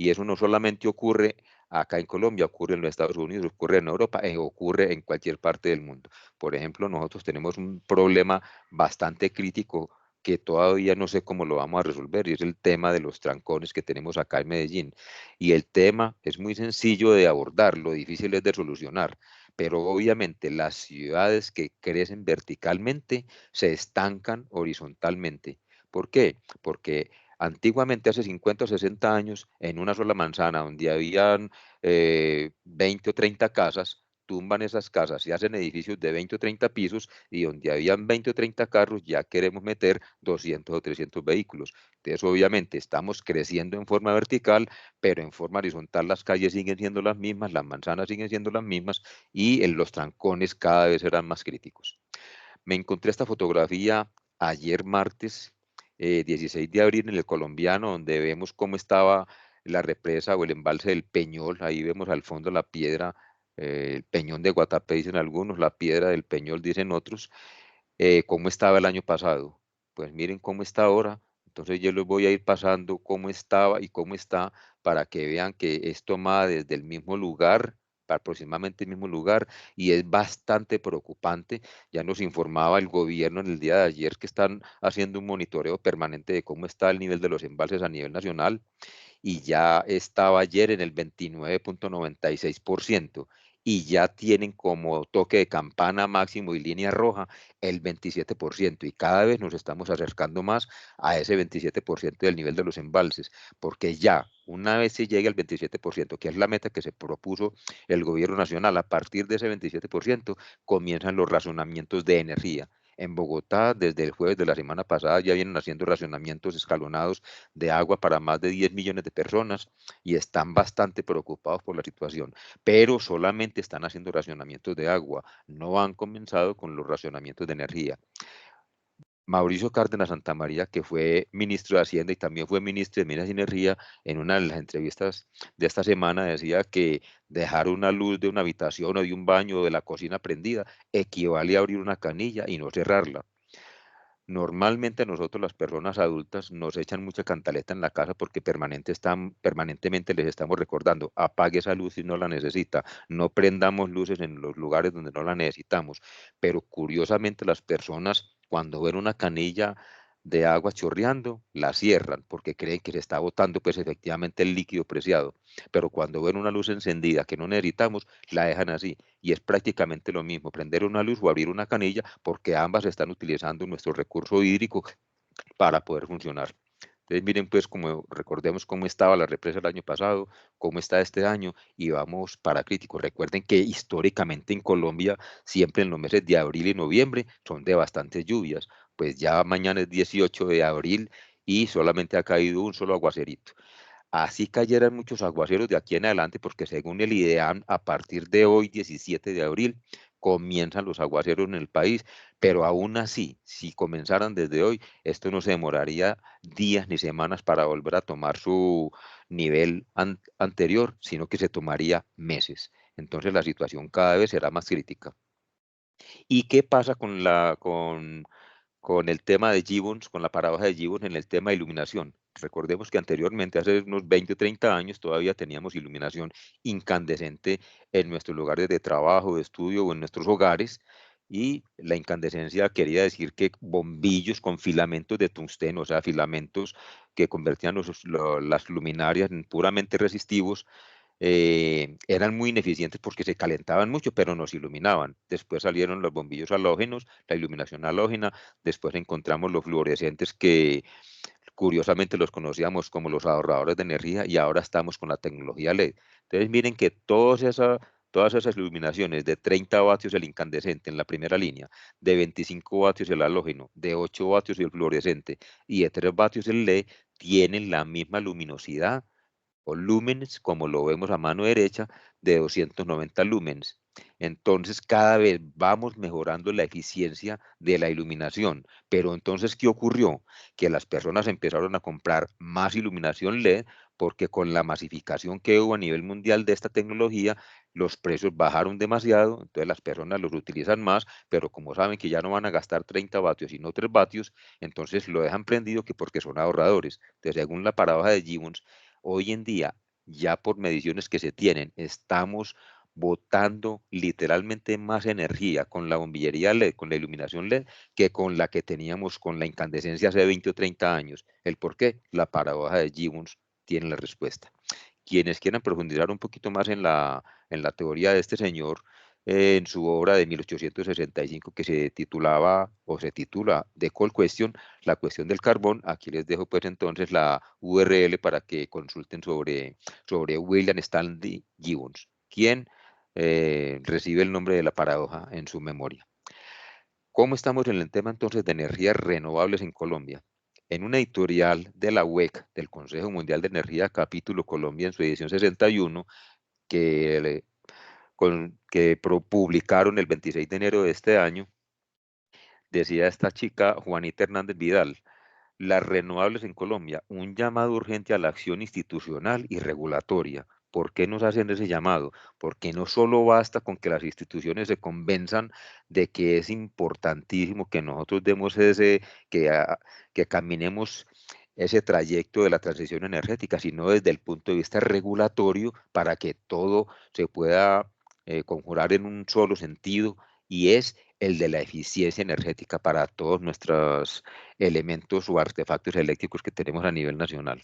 y eso no solamente ocurre acá en Colombia, ocurre en los Estados Unidos, ocurre en Europa, ocurre en cualquier parte del mundo. Por ejemplo, nosotros tenemos un problema bastante crítico que todavía no sé cómo lo vamos a resolver, y es el tema de los trancones que tenemos acá en Medellín. Y el tema es muy sencillo de abordar, lo difícil es de solucionar, pero obviamente las ciudades que crecen verticalmente se estancan horizontalmente. ¿Por qué? Porque antiguamente, hace 50 o 60 años, en una sola manzana, donde habían 20 o 30 casas, tumban esas casas y hacen edificios de 20 o 30 pisos, y donde habían 20 o 30 carros, ya queremos meter 200 o 300 vehículos. Entonces, obviamente, estamos creciendo en forma vertical, pero en forma horizontal las calles siguen siendo las mismas, las manzanas siguen siendo las mismas, y los trancones cada vez serán más críticos. Me encontré esta fotografía ayer martes, 16 de abril, en el Colombiano, donde vemos cómo estaba la represa o el embalse del Peñol. Ahí vemos al fondo la piedra, el Peñón de Guatapé dicen algunos, la piedra del Peñol dicen otros. ¿Cómo estaba el año pasado? Pues miren cómo está ahora. Entonces yo les voy a ir pasando cómo estaba y cómo está, para que vean que es tomada desde el mismo lugar, aproximadamente el mismo lugar, y es bastante preocupante. Ya nos informaba el gobierno en el día de ayer que están haciendo un monitoreo permanente de cómo está el nivel de los embalses a nivel nacional, y ya estaba ayer en el 29.96%, y ya tienen como toque de campana máximo y línea roja el 27%, y cada vez nos estamos acercando más a ese 27% del nivel de los embalses, porque ya una vez se llegue al 27%, que es la meta que se propuso el gobierno nacional, a partir de ese 27% comienzan los racionamientos de energía. En Bogotá, desde el jueves de la semana pasada, ya vienen haciendo racionamientos escalonados de agua para más de 10 millones de personas, y están bastante preocupados por la situación, pero solamente están haciendo racionamientos de agua, no han comenzado con los racionamientos de energía. Mauricio Cárdenas Santamaría, que fue ministro de Hacienda y también fue ministro de Minas y Energía, en una de las entrevistas de esta semana decía que dejar una luz de una habitación o de un baño o de la cocina prendida equivale a abrir una canilla y no cerrarla. Normalmente nosotros, las personas adultas, nos echan mucha cantaleta en la casa porque permanentemente les estamos recordando: apague esa luz si no la necesita, no prendamos luces en los lugares donde no la necesitamos. Pero curiosamente, las personas, cuando ven una canilla de agua chorreando, la cierran porque creen que se está botando pues efectivamente el líquido preciado. Pero cuando ven una luz encendida que no necesitamos, la dejan así. Y es prácticamente lo mismo prender una luz o abrir una canilla, porque ambas están utilizando nuestro recurso hídrico para poder funcionar. Entonces miren pues, como recordemos cómo estaba la represa el año pasado, cómo está este año, y vamos para críticos. Recuerden que históricamente en Colombia siempre en los meses de abril y noviembre son de bastantes lluvias. Pues ya mañana es 18 de abril y solamente ha caído un solo aguacerito. Así cayeran muchos aguaceros de aquí en adelante, porque según el IDEAM, a partir de hoy, 17 de abril, comienzan los aguaceros en el país, pero aún así, si comenzaran desde hoy, esto no se demoraría días ni semanas para volver a tomar su nivel anterior, sino que se tomaría meses. Entonces la situación cada vez será más crítica. ¿Y qué pasa con el tema de Gibbons, con la paradoja de Gibbons en el tema de iluminación? Recordemos que anteriormente, hace unos 20 o 30 años, todavía teníamos iluminación incandescente en nuestros lugares de trabajo, de estudio o en nuestros hogares, y la incandescencia quería decir que bombillos con filamentos de tungsteno, o sea, filamentos que convertían las luminarias en puramente resistivos, eran muy ineficientes porque se calentaban mucho, pero nos iluminaban. Después salieron los bombillos halógenos, la iluminación halógena, después encontramos los fluorescentes que curiosamente los conocíamos como los ahorradores de energía y ahora estamos con la tecnología LED. Entonces miren que todas esas iluminaciones de 30 vatios el incandescente en la primera línea, de 25 vatios el halógeno, de 8 vatios el fluorescente y de 3 vatios el LED tienen la misma luminosidad o lúmenes, como lo vemos a mano derecha, de 290 lúmenes. Entonces, cada vez vamos mejorando la eficiencia de la iluminación. Pero entonces, ¿qué ocurrió? Que las personas empezaron a comprar más iluminación LED porque con la masificación que hubo a nivel mundial de esta tecnología, los precios bajaron demasiado, entonces las personas los utilizan más, pero como saben que ya no van a gastar 30 vatios sino 3 vatios, entonces lo dejan prendido que porque son ahorradores. Entonces, según la paradoja de Gibbons, hoy en día, ya por mediciones que se tienen, estamos botando literalmente más energía con la bombillería LED, con la iluminación LED, que con la que teníamos con la incandescencia hace 20 o 30 años. ¿El por qué? La paradoja de Gibbons tiene la respuesta. Quienes quieran profundizar un poquito más en la teoría de este señor, en su obra de 1865 que se titulaba o se titula The Coal Question, la cuestión del carbón, aquí les dejo pues entonces la URL para que consulten sobre William Stanley Gibbons, quien recibe el nombre de la paradoja en su memoria. ¿Cómo estamos en el tema entonces de energías renovables en Colombia? En una editorial de la UEC, del Consejo Mundial de Energía, capítulo Colombia, en su edición 61, que, publicaron el 26 de enero de este año, decía esta chica, Juanita Hernández Vidal, las renovables en Colombia, un llamado urgente a la acción institucional y regulatoria. ¿Por qué nos hacen ese llamado? Porque no solo basta con que las instituciones se convenzan de que es importantísimo que nosotros demos que caminemos ese trayecto de la transición energética, sino desde el punto de vista regulatorio para que todo se pueda conjurar en un solo sentido y es el de la eficiencia energética para todos nuestros elementos o artefactos eléctricos que tenemos a nivel nacional.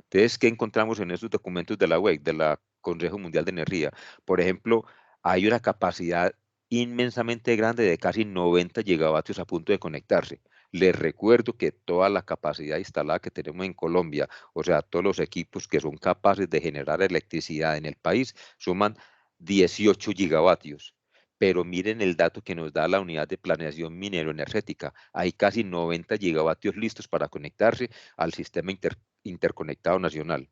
Entonces, ¿qué encontramos en estos documentos de la UEC, de la Consejo Mundial de Energía? Por ejemplo, hay una capacidad inmensamente grande de casi 90 gigavatios a punto de conectarse. Les recuerdo que toda la capacidad instalada que tenemos en Colombia, o sea, todos los equipos que son capaces de generar electricidad en el país, suman 18 gigavatios. Pero miren el dato que nos da la unidad de planeación minero-energética. Hay casi 90 gigavatios listos para conectarse al sistema interconectado nacional.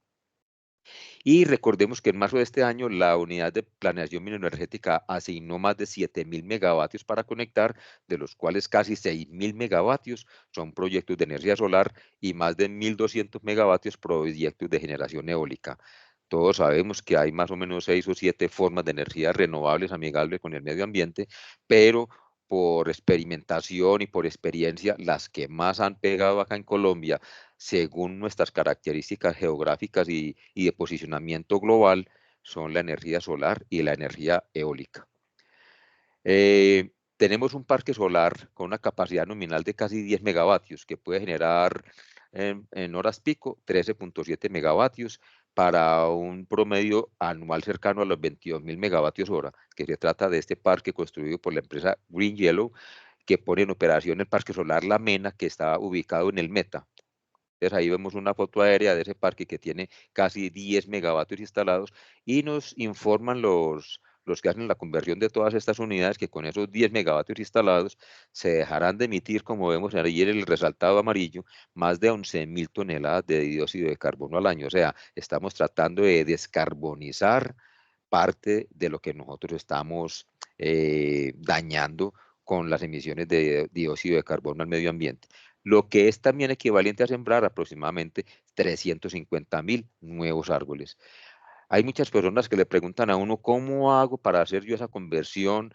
Y recordemos que en marzo de este año la unidad de planeación minero-energética asignó más de 7.000 megavatios para conectar, de los cuales casi 6.000 megavatios son proyectos de energía solar y más de 1.200 megavatios proyectos de generación eólica. Todos sabemos que hay más o menos 6 o 7 formas de energías renovables amigables con el medio ambiente, pero por experimentación y por experiencia, las que más han pegado acá en Colombia, según nuestras características geográficas y de posicionamiento global, son la energía solar y la energía eólica. Tenemos un parque solar con una capacidad nominal de casi 10 megavatios que puede generar en horas pico 13.7 megavatios para un promedio anual cercano a los 22.000 megavatios hora, que se trata de este parque construido por la empresa Green Yellow, que pone en operación el parque solar La Mena, que está ubicado en el Meta. Entonces ahí vemos una foto aérea de ese parque que tiene casi 10 megavatios instalados y nos informan los que hacen la conversión de todas estas unidades que con esos 10 megavatios instalados se dejarán de emitir, como vemos ahí en el resaltado amarillo, más de 11.000 toneladas de dióxido de carbono al año. O sea, estamos tratando de descarbonizar parte de lo que nosotros estamos dañando con las emisiones de dióxido de carbono al medio ambiente, lo que es también equivalente a sembrar aproximadamente 350.000 nuevos árboles. Hay muchas personas que le preguntan a uno, ¿cómo hago para hacer yo esa conversión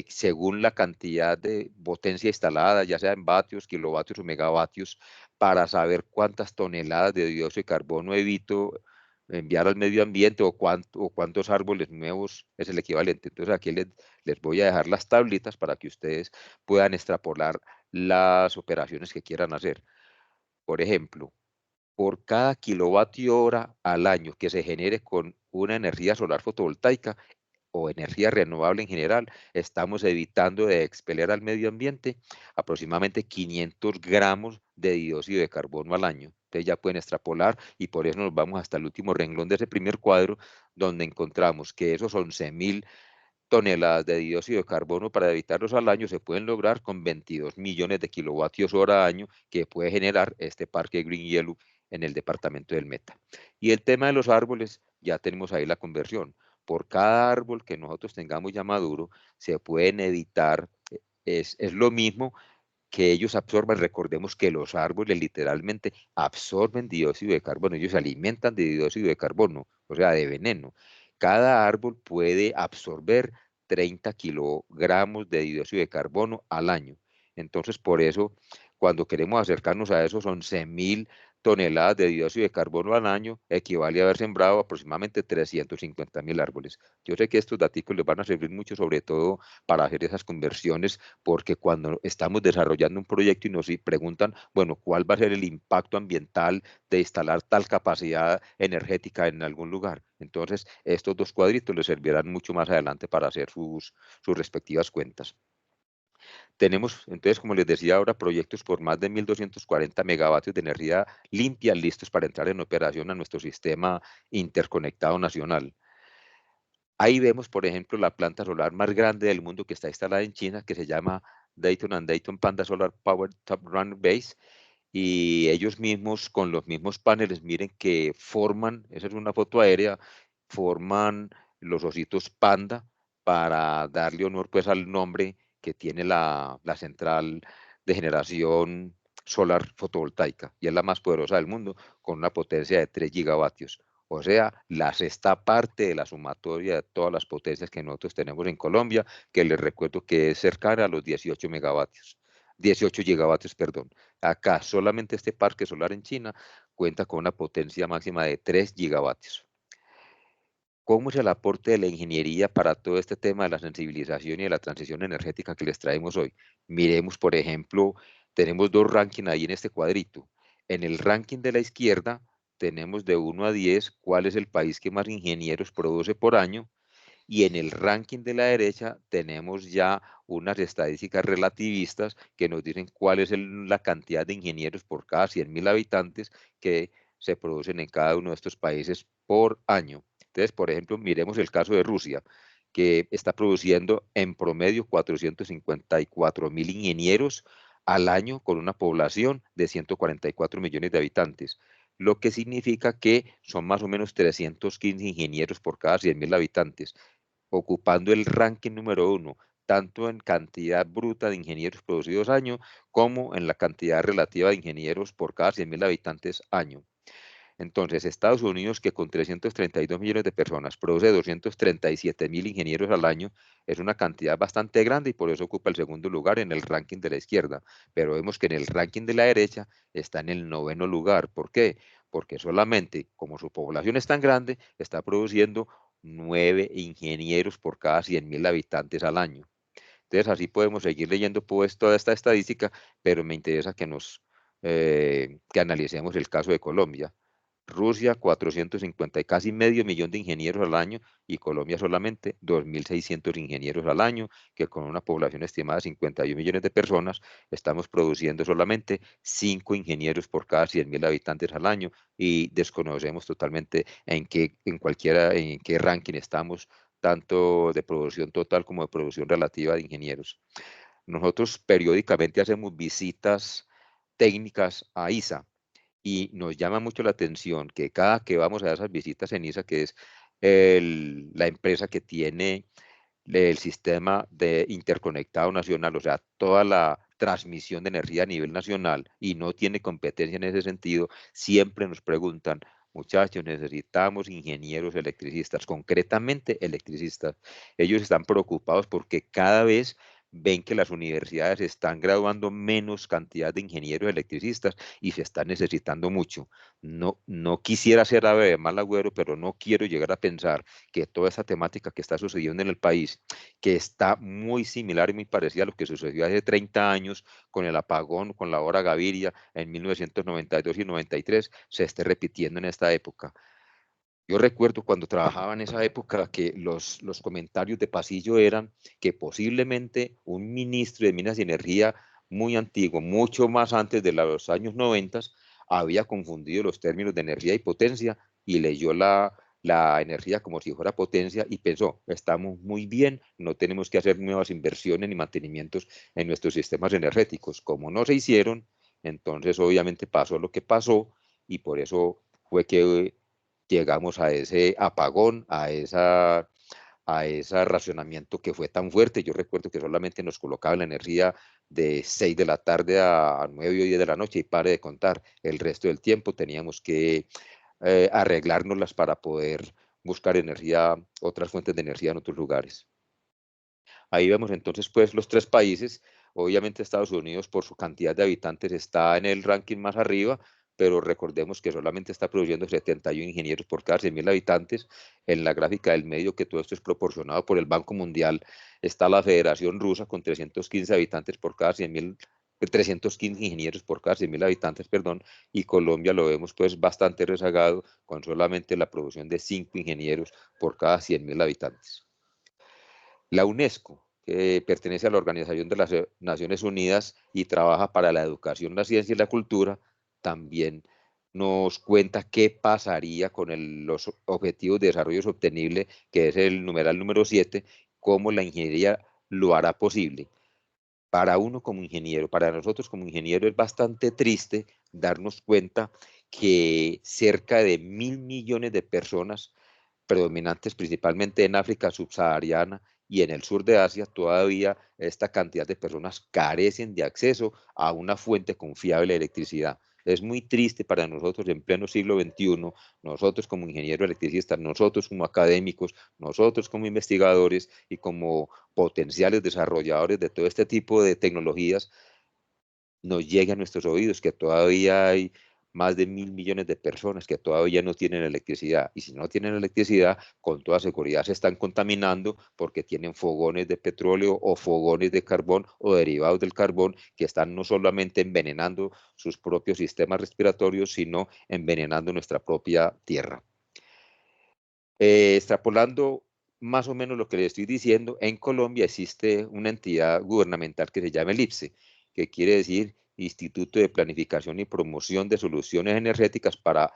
según la cantidad de potencia instalada, ya sea en vatios, kilovatios o megavatios, para saber cuántas toneladas de dióxido de carbono evito enviar al medio ambiente o cuántos árboles nuevos es el equivalente? Entonces aquí les voy a dejar las tablitas para que ustedes puedan extrapolar las operaciones que quieran hacer. Por ejemplo, por cada kilovatio hora al año que se genere con una energía solar fotovoltaica o energía renovable en general, estamos evitando de expeler al medio ambiente aproximadamente 500 gramos de dióxido de carbono al año. Ustedes ya pueden extrapolar y por eso nos vamos hasta el último renglón de ese primer cuadro, donde encontramos que esos 11.000 toneladas de dióxido de carbono para evitarlos al año se pueden lograr con 22 millones de kilovatios hora año que puede generar este parque Green Yellow en el departamento del Meta. Y el tema de los árboles, ya tenemos ahí la conversión. Por cada árbol que nosotros tengamos ya maduro, se pueden evitar, es lo mismo que ellos absorban. Recordemos que los árboles literalmente absorben dióxido de carbono, ellos se alimentan de dióxido de carbono, o sea, de veneno. Cada árbol puede absorber 30 kilogramos de dióxido de carbono al año. Entonces, por eso, cuando queremos acercarnos a esos 11.000 toneladas de dióxido de carbono al año, equivale a haber sembrado aproximadamente 350.000 árboles. Yo sé que estos datos les van a servir mucho, sobre todo para hacer esas conversiones, porque cuando estamos desarrollando un proyecto y nos preguntan, bueno, ¿cuál va a ser el impacto ambiental de instalar tal capacidad energética en algún lugar? Entonces, estos dos cuadritos les servirán mucho más adelante para hacer sus respectivas cuentas. Tenemos, entonces, como les decía ahora, proyectos por más de 1.240 megavatios de energía limpia listos para entrar en operación a nuestro sistema interconectado nacional. Ahí vemos, por ejemplo, la planta solar más grande del mundo que está instalada en China, que se llama Dayton and Dayton Panda Solar Power Top Runner Base, y ellos mismos, con los mismos paneles, miren que forman, esa es una foto aérea, forman los ositos panda para darle honor pues al nombre que tiene la central de generación solar fotovoltaica, y es la más poderosa del mundo, con una potencia de 3 gigavatios. O sea, la sexta parte de la sumatoria de todas las potencias que nosotros tenemos en Colombia, que les recuerdo que es cercana a los 18 megavatios, 18 gigavatios, perdón. Acá solamente este parque solar en China cuenta con una potencia máxima de 3 gigavatios. ¿Cómo es el aporte de la ingeniería para todo este tema de la sensibilización y de la transición energética que les traemos hoy? Miremos, por ejemplo, tenemos dos rankings ahí en este cuadrito. En el ranking de la izquierda tenemos de 1 a 10 cuál es el país que más ingenieros produce por año, y en el ranking de la derecha tenemos ya unas estadísticas relativistas que nos dicen cuál es la cantidad de ingenieros por cada 100.000 habitantes que se producen en cada uno de estos países por año. Entonces, por ejemplo, miremos el caso de Rusia, que está produciendo en promedio 454.000 ingenieros al año con una población de 144 millones de habitantes, lo que significa que son más o menos 315 ingenieros por cada 100.000 habitantes, ocupando el ranking número 1, tanto en cantidad bruta de ingenieros producidos año, como en la cantidad relativa de ingenieros por cada 100.000 habitantes año. Entonces, Estados Unidos, que con 332 millones de personas produce 237.000 ingenieros al año, es una cantidad bastante grande y por eso ocupa el segundo lugar en el ranking de la izquierda. Pero vemos que en el ranking de la derecha está en el 9º lugar. ¿Por qué? Porque solamente, como su población es tan grande, está produciendo 9 ingenieros por cada 100.000 habitantes al año. Entonces, así podemos seguir leyendo pues toda esta estadística, pero me interesa que analicemos el caso de Colombia. Rusia, 450 y casi medio millón de ingenieros al año, y Colombia solamente 2.600 ingenieros al año, que con una población estimada de 51 millones de personas, estamos produciendo solamente 5 ingenieros por cada 100.000 habitantes al año, y desconocemos totalmente en qué ranking estamos, tanto de producción total como de producción relativa de ingenieros. Nosotros periódicamente hacemos visitas técnicas a ISA, y nos llama mucho la atención que cada que vamos a esas visitas en ISA, que es la empresa que tiene el sistema de interconectado nacional, o sea, toda la transmisión de energía a nivel nacional, y no tiene competencia en ese sentido, siempre nos preguntan: muchachos, necesitamos ingenieros electricistas, concretamente electricistas. Ellos están preocupados porque cada vez ven que las universidades están graduando menos cantidad de ingenieros electricistas y se está necesitando mucho. No quisiera ser ave de mal agüero, pero no quiero llegar a pensar que toda esa temática que está sucediendo en el país, que está muy similar y muy parecida a lo que sucedió hace 30 años con el apagón, con la hora Gaviria en 1992 y 93, se esté repitiendo en esta época. Yo recuerdo cuando trabajaba en esa época que los comentarios de pasillo eran que posiblemente un ministro de Minas y Energía muy antiguo, mucho más antes de los años 90, había confundido los términos de energía y potencia y leyó la energía como si fuera potencia y pensó, estamos muy bien, no tenemos que hacer nuevas inversiones ni mantenimientos en nuestros sistemas energéticos. Como no se hicieron, entonces obviamente pasó lo que pasó y por eso fue que llegamos a ese apagón, a ese racionamiento que fue tan fuerte. Yo recuerdo que solamente nos colocaban la energía de 6 de la tarde a 9 o 10 de la noche y pare de contar. El resto del tiempo teníamos que arreglárnoslas para poder buscar energía, otras fuentes de energía en otros lugares. Ahí vemos entonces pues los tres países. Obviamente Estados Unidos por su cantidad de habitantes está en el ranking más arriba, pero recordemos que solamente está produciendo 71 ingenieros por cada 100.000 habitantes. En la gráfica del medio, que todo esto es proporcionado por el Banco Mundial, está la Federación Rusa con 315 habitantes por cada 100.000, 315 ingenieros por cada 100.000 habitantes, perdón, y Colombia lo vemos pues bastante rezagado con solamente la producción de 5 ingenieros por cada 100.000 habitantes. La UNESCO, que pertenece a la Organización de las Naciones Unidas y trabaja para la educación, la ciencia y la cultura, también nos cuenta qué pasaría con los Objetivos de Desarrollo Sostenible, que es el numeral número 7, cómo la ingeniería lo hará posible. Para uno como ingeniero, para nosotros como ingeniero es bastante triste darnos cuenta que cerca de 1.000 millones de personas predominantes principalmente en África subsahariana y en el sur de Asia, todavía esta cantidad de personas carecen de acceso a una fuente confiable de electricidad. Es muy triste para nosotros en pleno siglo XXI, nosotros como ingenieros electricistas, nosotros como académicos, nosotros como investigadores y como potenciales desarrolladores de todo este tipo de tecnologías, nos llegue a nuestros oídos que todavía hay más de 1.000 millones de personas que todavía no tienen electricidad. Y si no tienen electricidad, con toda seguridad se están contaminando porque tienen fogones de petróleo o fogones de carbón o derivados del carbón que están no solamente envenenando sus propios sistemas respiratorios, sino envenenando nuestra propia tierra. Extrapolando más o menos lo que les estoy diciendo, en Colombia existe una entidad gubernamental que se llama el IPSE, que quiere decir Instituto de Planificación y Promoción de Soluciones Energéticas para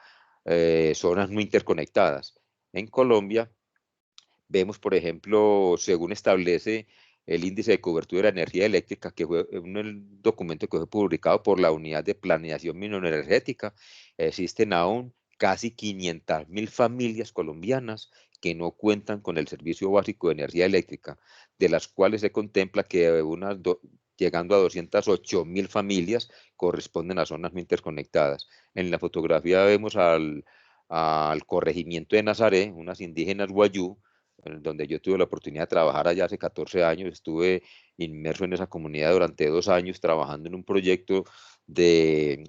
Zonas No Interconectadas. En Colombia vemos, por ejemplo, según establece el índice de cobertura de la energía eléctrica, que fue un documento que fue publicado por la Unidad de Planeación Minoenergética, existen aún casi 500.000 familias colombianas que no cuentan con el servicio básico de energía eléctrica, de las cuales se contempla que llegando a 208.000 familias corresponden a zonas no interconectadas. En la fotografía vemos al corregimiento de Nazaré, unas indígenas guayú, donde yo tuve la oportunidad de trabajar allá hace 14 años, estuve inmerso en esa comunidad durante 2 años trabajando en un proyecto de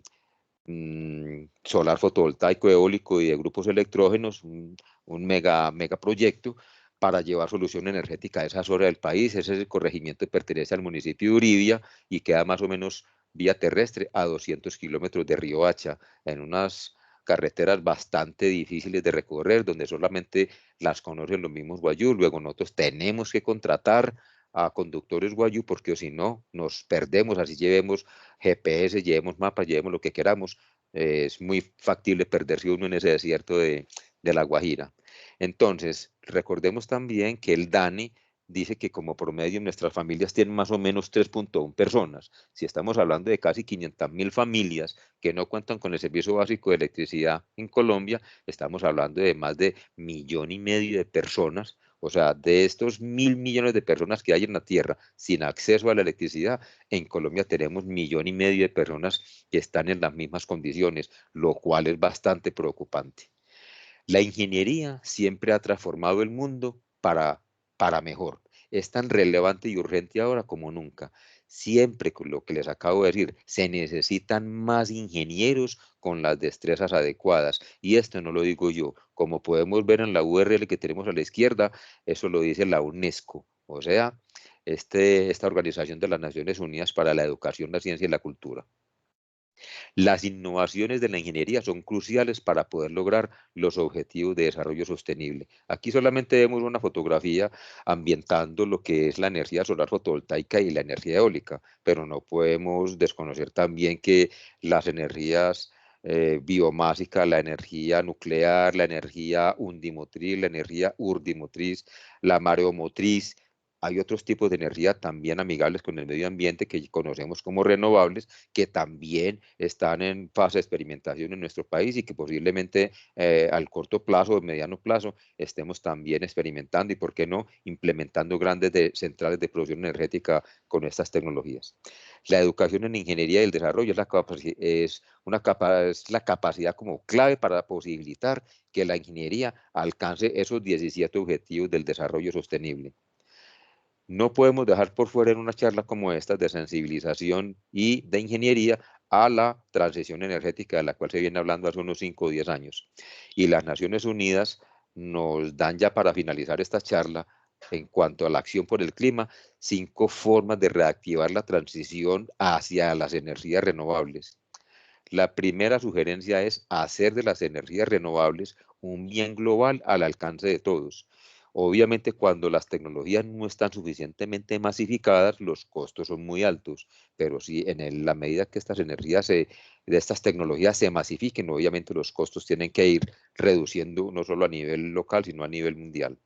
solar fotovoltaico, eólico y de grupos electrógenos, un mega proyecto para llevar solución energética a esa zona del país. Ese corregimiento pertenece al municipio de Uribia y queda más o menos vía terrestre a 200 kilómetros de Río Hacha, en unas carreteras bastante difíciles de recorrer, donde solamente las conocen los mismos guayú. Luego nosotros tenemos que contratar a conductores guayú porque si no nos perdemos, así llevemos GPS, llevemos mapas, llevemos lo que queramos. Es muy factible perderse uno en ese desierto de la Guajira. Entonces, recordemos también que el DANE dice que como promedio nuestras familias tienen más o menos 3.1 personas. Si estamos hablando de casi 500.000 familias que no cuentan con el servicio básico de electricidad en Colombia, estamos hablando de más de 1,5 millones de personas. O sea, de estos 1.000 millones de personas que hay en la Tierra sin acceso a la electricidad, en Colombia tenemos 1,5 millones de personas que están en las mismas condiciones, lo cual es bastante preocupante. La ingeniería siempre ha transformado el mundo para mejor. es tan relevante y urgente ahora como nunca. Siempre con lo que les acabo de decir, se necesitan más ingenieros con las destrezas adecuadas. Y esto no lo digo yo. Como podemos ver en la URL que tenemos a la izquierda, eso lo dice la UNESCO. O sea, esta Organización de las Naciones Unidas para la Educación, la Ciencia y la Cultura. Las innovaciones de la ingeniería son cruciales para poder lograr los objetivos de desarrollo sostenible. Aquí solamente vemos una fotografía ambientando lo que es la energía solar fotovoltaica y la energía eólica, pero no podemos desconocer también que las energías biomásicas, la energía nuclear, la energía undimotriz, la energía urdimotriz, la mareomotriz. Hay otros tipos de energía también amigables con el medio ambiente que conocemos como renovables, que también están en fase de experimentación en nuestro país y que posiblemente al corto plazo o mediano plazo estemos también experimentando y, por qué no, implementando grandes centrales de producción energética con estas tecnologías. La educación en ingeniería y el desarrollo es la capacidad como clave para posibilitar que la ingeniería alcance esos 17 objetivos del desarrollo sostenible. No podemos dejar por fuera en una charla como esta de sensibilización y de ingeniería a la transición energética de la cual se viene hablando hace unos 5 o 10 años. Y las Naciones Unidas nos dan ya para finalizar esta charla en cuanto a la acción por el clima, 5 formas de reactivar la transición hacia las energías renovables. La primera sugerencia es hacer de las energías renovables un bien global al alcance de todos. Obviamente, cuando las tecnologías no están suficientemente masificadas, los costos son muy altos, pero sí la medida que estas de estas tecnologías se masifiquen, obviamente los costos tienen que ir reduciendo no solo a nivel local, sino a nivel mundial.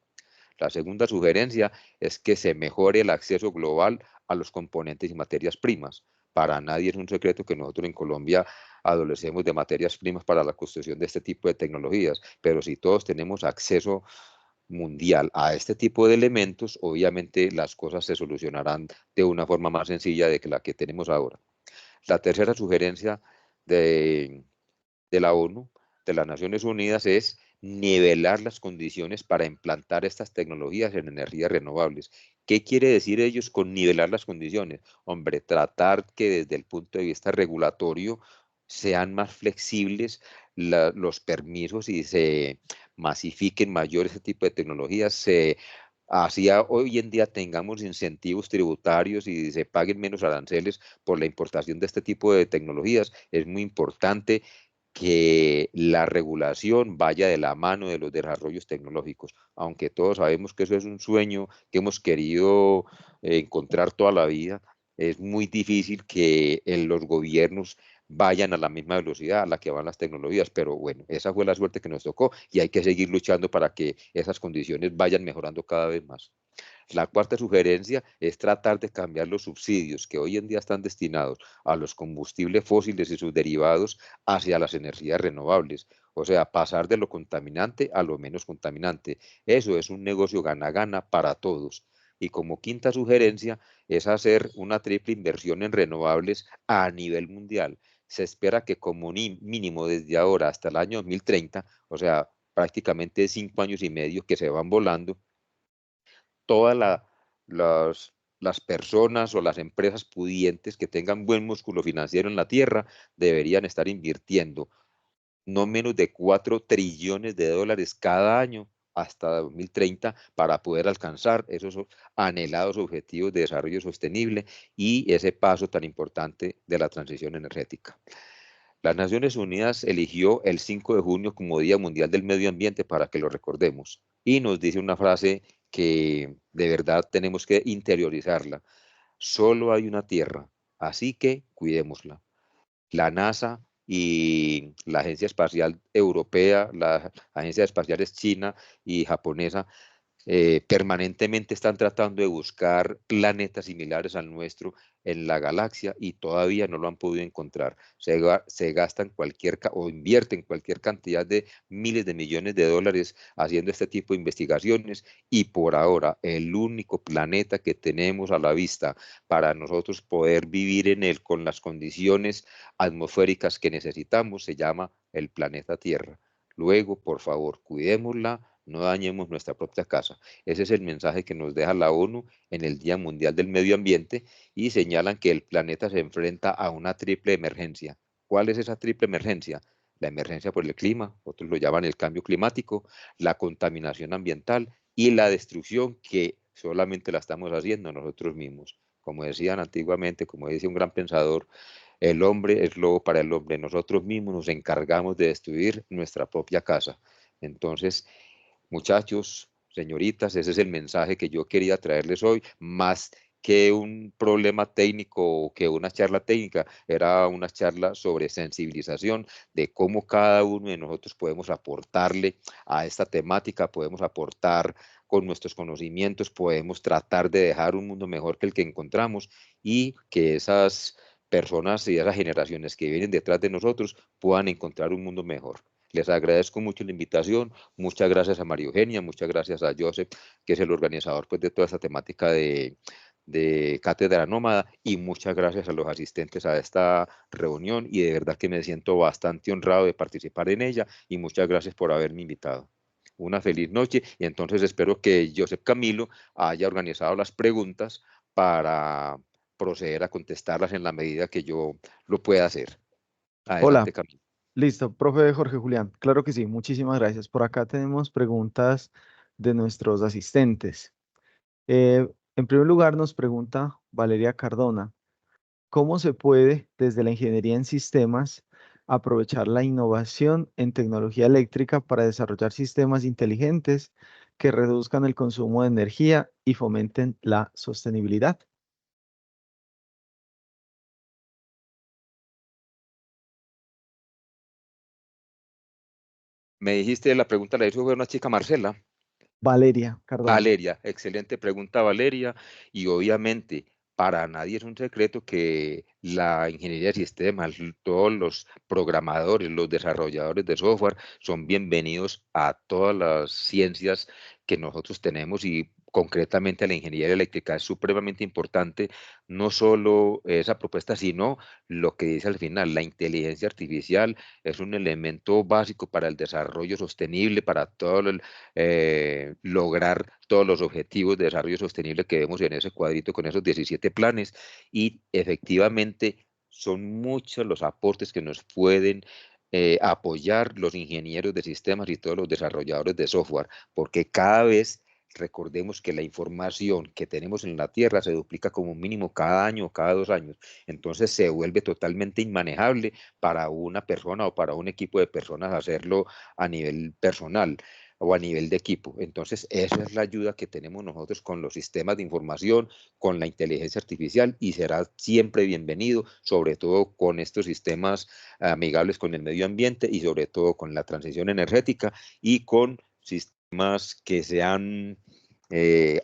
La segunda sugerencia es que se mejore el acceso global a los componentes y materias primas. Para nadie es un secreto que nosotros en Colombia adolecemos de materias primas para la construcción de este tipo de tecnologías, pero si todos tenemos acceso mundial a este tipo de elementos, obviamente las cosas se solucionarán de una forma más sencilla de que la que tenemos ahora. La tercera sugerencia de, de la ONU, de las Naciones Unidas, es nivelar las condiciones para implantar estas tecnologías en energías renovables. ¿Qué quiere decir ellos con nivelar las condiciones? Hombre, tratar que desde el punto de vista regulatorio sean más flexibles los permisos y se masifiquen mayor ese tipo de tecnologías, así hoy en día tengamos incentivos tributarios y se paguen menos aranceles por la importación de este tipo de tecnologías. Es muy importante que la regulación vaya de la mano de los desarrollos tecnológicos, aunque todos sabemos que eso es un sueño que hemos querido encontrar toda la vida. Es muy difícil que los gobiernos vayan a la misma velocidad a la que van las tecnologías, pero bueno, esa fue la suerte que nos tocó y hay que seguir luchando para que esas condiciones vayan mejorando cada vez más. La cuarta sugerencia es tratar de cambiar los subsidios que hoy en día están destinados a los combustibles fósiles y sus derivados hacia las energías renovables, o sea, pasar de lo contaminante a lo menos contaminante. Eso es un negocio gana-gana para todos. Y como quinta sugerencia es hacer una triple inversión en renovables a nivel mundial. Se espera que como mínimo desde ahora hasta el año 2030, o sea, prácticamente 5 años y medio que se van volando, todas las personas o las empresas pudientes que tengan buen músculo financiero en la tierra deberían estar invirtiendo no menos de 4 trillones de dólares cada año hasta 2030 para poder alcanzar esos anhelados objetivos de desarrollo sostenible y ese paso tan importante de la transición energética. Las Naciones Unidas eligió el 5 de junio como Día Mundial del Medio Ambiente para que lo recordemos. Y nos dice una frase que de verdad tenemos que interiorizarla. Solo hay una Tierra, así que cuidémosla. La NASA y la Agencia Espacial Europea, las agencias espaciales china y japonesa permanentemente están tratando de buscar planetas similares al nuestro en la galaxia y todavía no lo han podido encontrar. Se gastan o invierten cualquier cantidad de miles de millones de dólares haciendo este tipo de investigaciones y por ahora el único planeta que tenemos a la vista para nosotros poder vivir en él con las condiciones atmosféricas que necesitamos se llama el planeta Tierra. Luego, por favor, cuidémosla, no dañemos nuestra propia casa. Ese es el mensaje que nos deja la ONU en el Día Mundial del Medio Ambiente y señalan que el planeta se enfrenta a una triple emergencia. ¿Cuál es esa triple emergencia? La emergencia por el clima, otros lo llaman el cambio climático, la contaminación ambiental y la destrucción que solamente la estamos haciendo nosotros mismos. Como decían antiguamente, como decía un gran pensador, el hombre es lobo para el hombre. Nosotros mismos nos encargamos de destruir nuestra propia casa. Entonces, muchachos, señoritas, ese es el mensaje que yo quería traerles hoy, más que un problema técnico o que una charla técnica, era una charla sobre sensibilización de cómo cada uno de nosotros podemos aportarle a esta temática, podemos aportar con nuestros conocimientos, podemos tratar de dejar un mundo mejor que el que encontramos y que esas personas y esas generaciones que vienen detrás de nosotros puedan encontrar un mundo mejor. Les agradezco mucho la invitación, muchas gracias a María Eugenia, muchas gracias a Joseph, que es el organizador pues, de toda esta temática de Cátedra Nómada, y muchas gracias a los asistentes a esta reunión, y de verdad que me siento bastante honrado de participar en ella, y muchas gracias por haberme invitado. Una feliz noche, y entonces espero que Joseph Camilo haya organizado las preguntas para proceder a contestarlas en la medida que yo lo pueda hacer. Hola, Adelante, Camilo. listo, profe Jorge Julián. Claro que sí, muchísimas gracias. Por acá tenemos preguntas de nuestros asistentes. En primer lugar, nos pregunta Valeria Cardona, ¿cómo se puede, desde la ingeniería en sistemas, aprovechar la innovación en tecnología eléctrica para desarrollar sistemas inteligentes que reduzcan el consumo de energía y fomenten la sostenibilidad? Me dijiste, la pregunta la hizo una chica, Marcela. Valeria Cardona. Valeria, excelente pregunta, Valeria. Y obviamente, para nadie es un secreto que la ingeniería de sistemas, todos los programadores, los desarrolladores de software son bienvenidos a todas las ciencias que nosotros tenemos, y concretamente a la ingeniería eléctrica. Es supremamente importante no solo esa propuesta, sino lo que dice al final, la inteligencia artificial es un elemento básico para el desarrollo sostenible, para todo lograr todos los objetivos de desarrollo sostenible que vemos en ese cuadrito con esos 17 planes, y efectivamente son muchos los aportes que nos pueden apoyar los ingenieros de sistemas y todos los desarrolladores de software, porque cada vez recordemos que la información que tenemos en la Tierra se duplica como mínimo cada año o cada 2 años, entonces se vuelve totalmente inmanejable para una persona o para un equipo de personas hacerlo a nivel personal o a nivel de equipo. Entonces, esa es la ayuda que tenemos nosotros con los sistemas de información, con la inteligencia artificial, y será siempre bienvenido, sobre todo con estos sistemas amigables con el medio ambiente y sobre todo con la transición energética y con sistemas que sean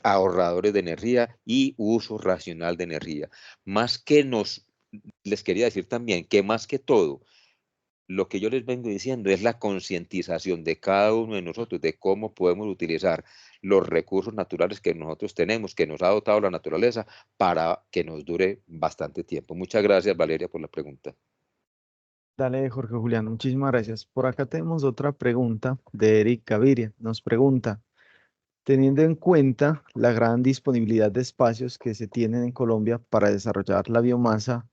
ahorradores de energía y uso racional de energía. Les quería decir también que más que todo, lo que yo les vengo diciendo es la concientización de cada uno de nosotros de cómo podemos utilizar los recursos naturales que nosotros tenemos, que nos ha dotado la naturaleza, para que nos dure bastante tiempo. Muchas gracias, Valeria, por la pregunta. Dale, Jorge Julián, muchísimas gracias. Por acá tenemos otra pregunta de Eric Gaviria. Nos pregunta, teniendo en cuenta la gran disponibilidad de espacios que se tienen en Colombia para desarrollar la biomasa,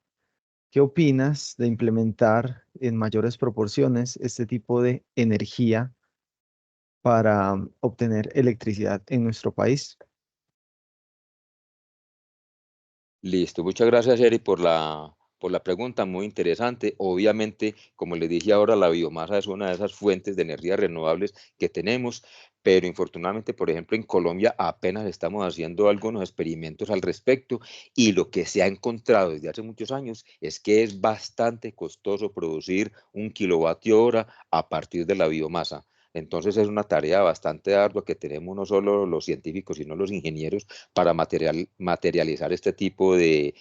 ¿qué opinas de implementar en mayores proporciones este tipo de energía para obtener electricidad en nuestro país? Listo, muchas gracias, Eri, por la pregunta, muy interesante. Obviamente, como les dije ahora, la biomasa es una de esas fuentes de energía renovables que tenemos, pero infortunadamente, por ejemplo, en Colombia apenas estamos haciendo algunos experimentos al respecto, y lo que se ha encontrado desde hace muchos años es que es bastante costoso producir 1 kWh a partir de la biomasa. Entonces es una tarea bastante ardua que tenemos no solo los científicos, sino los ingenieros para materializar este tipo de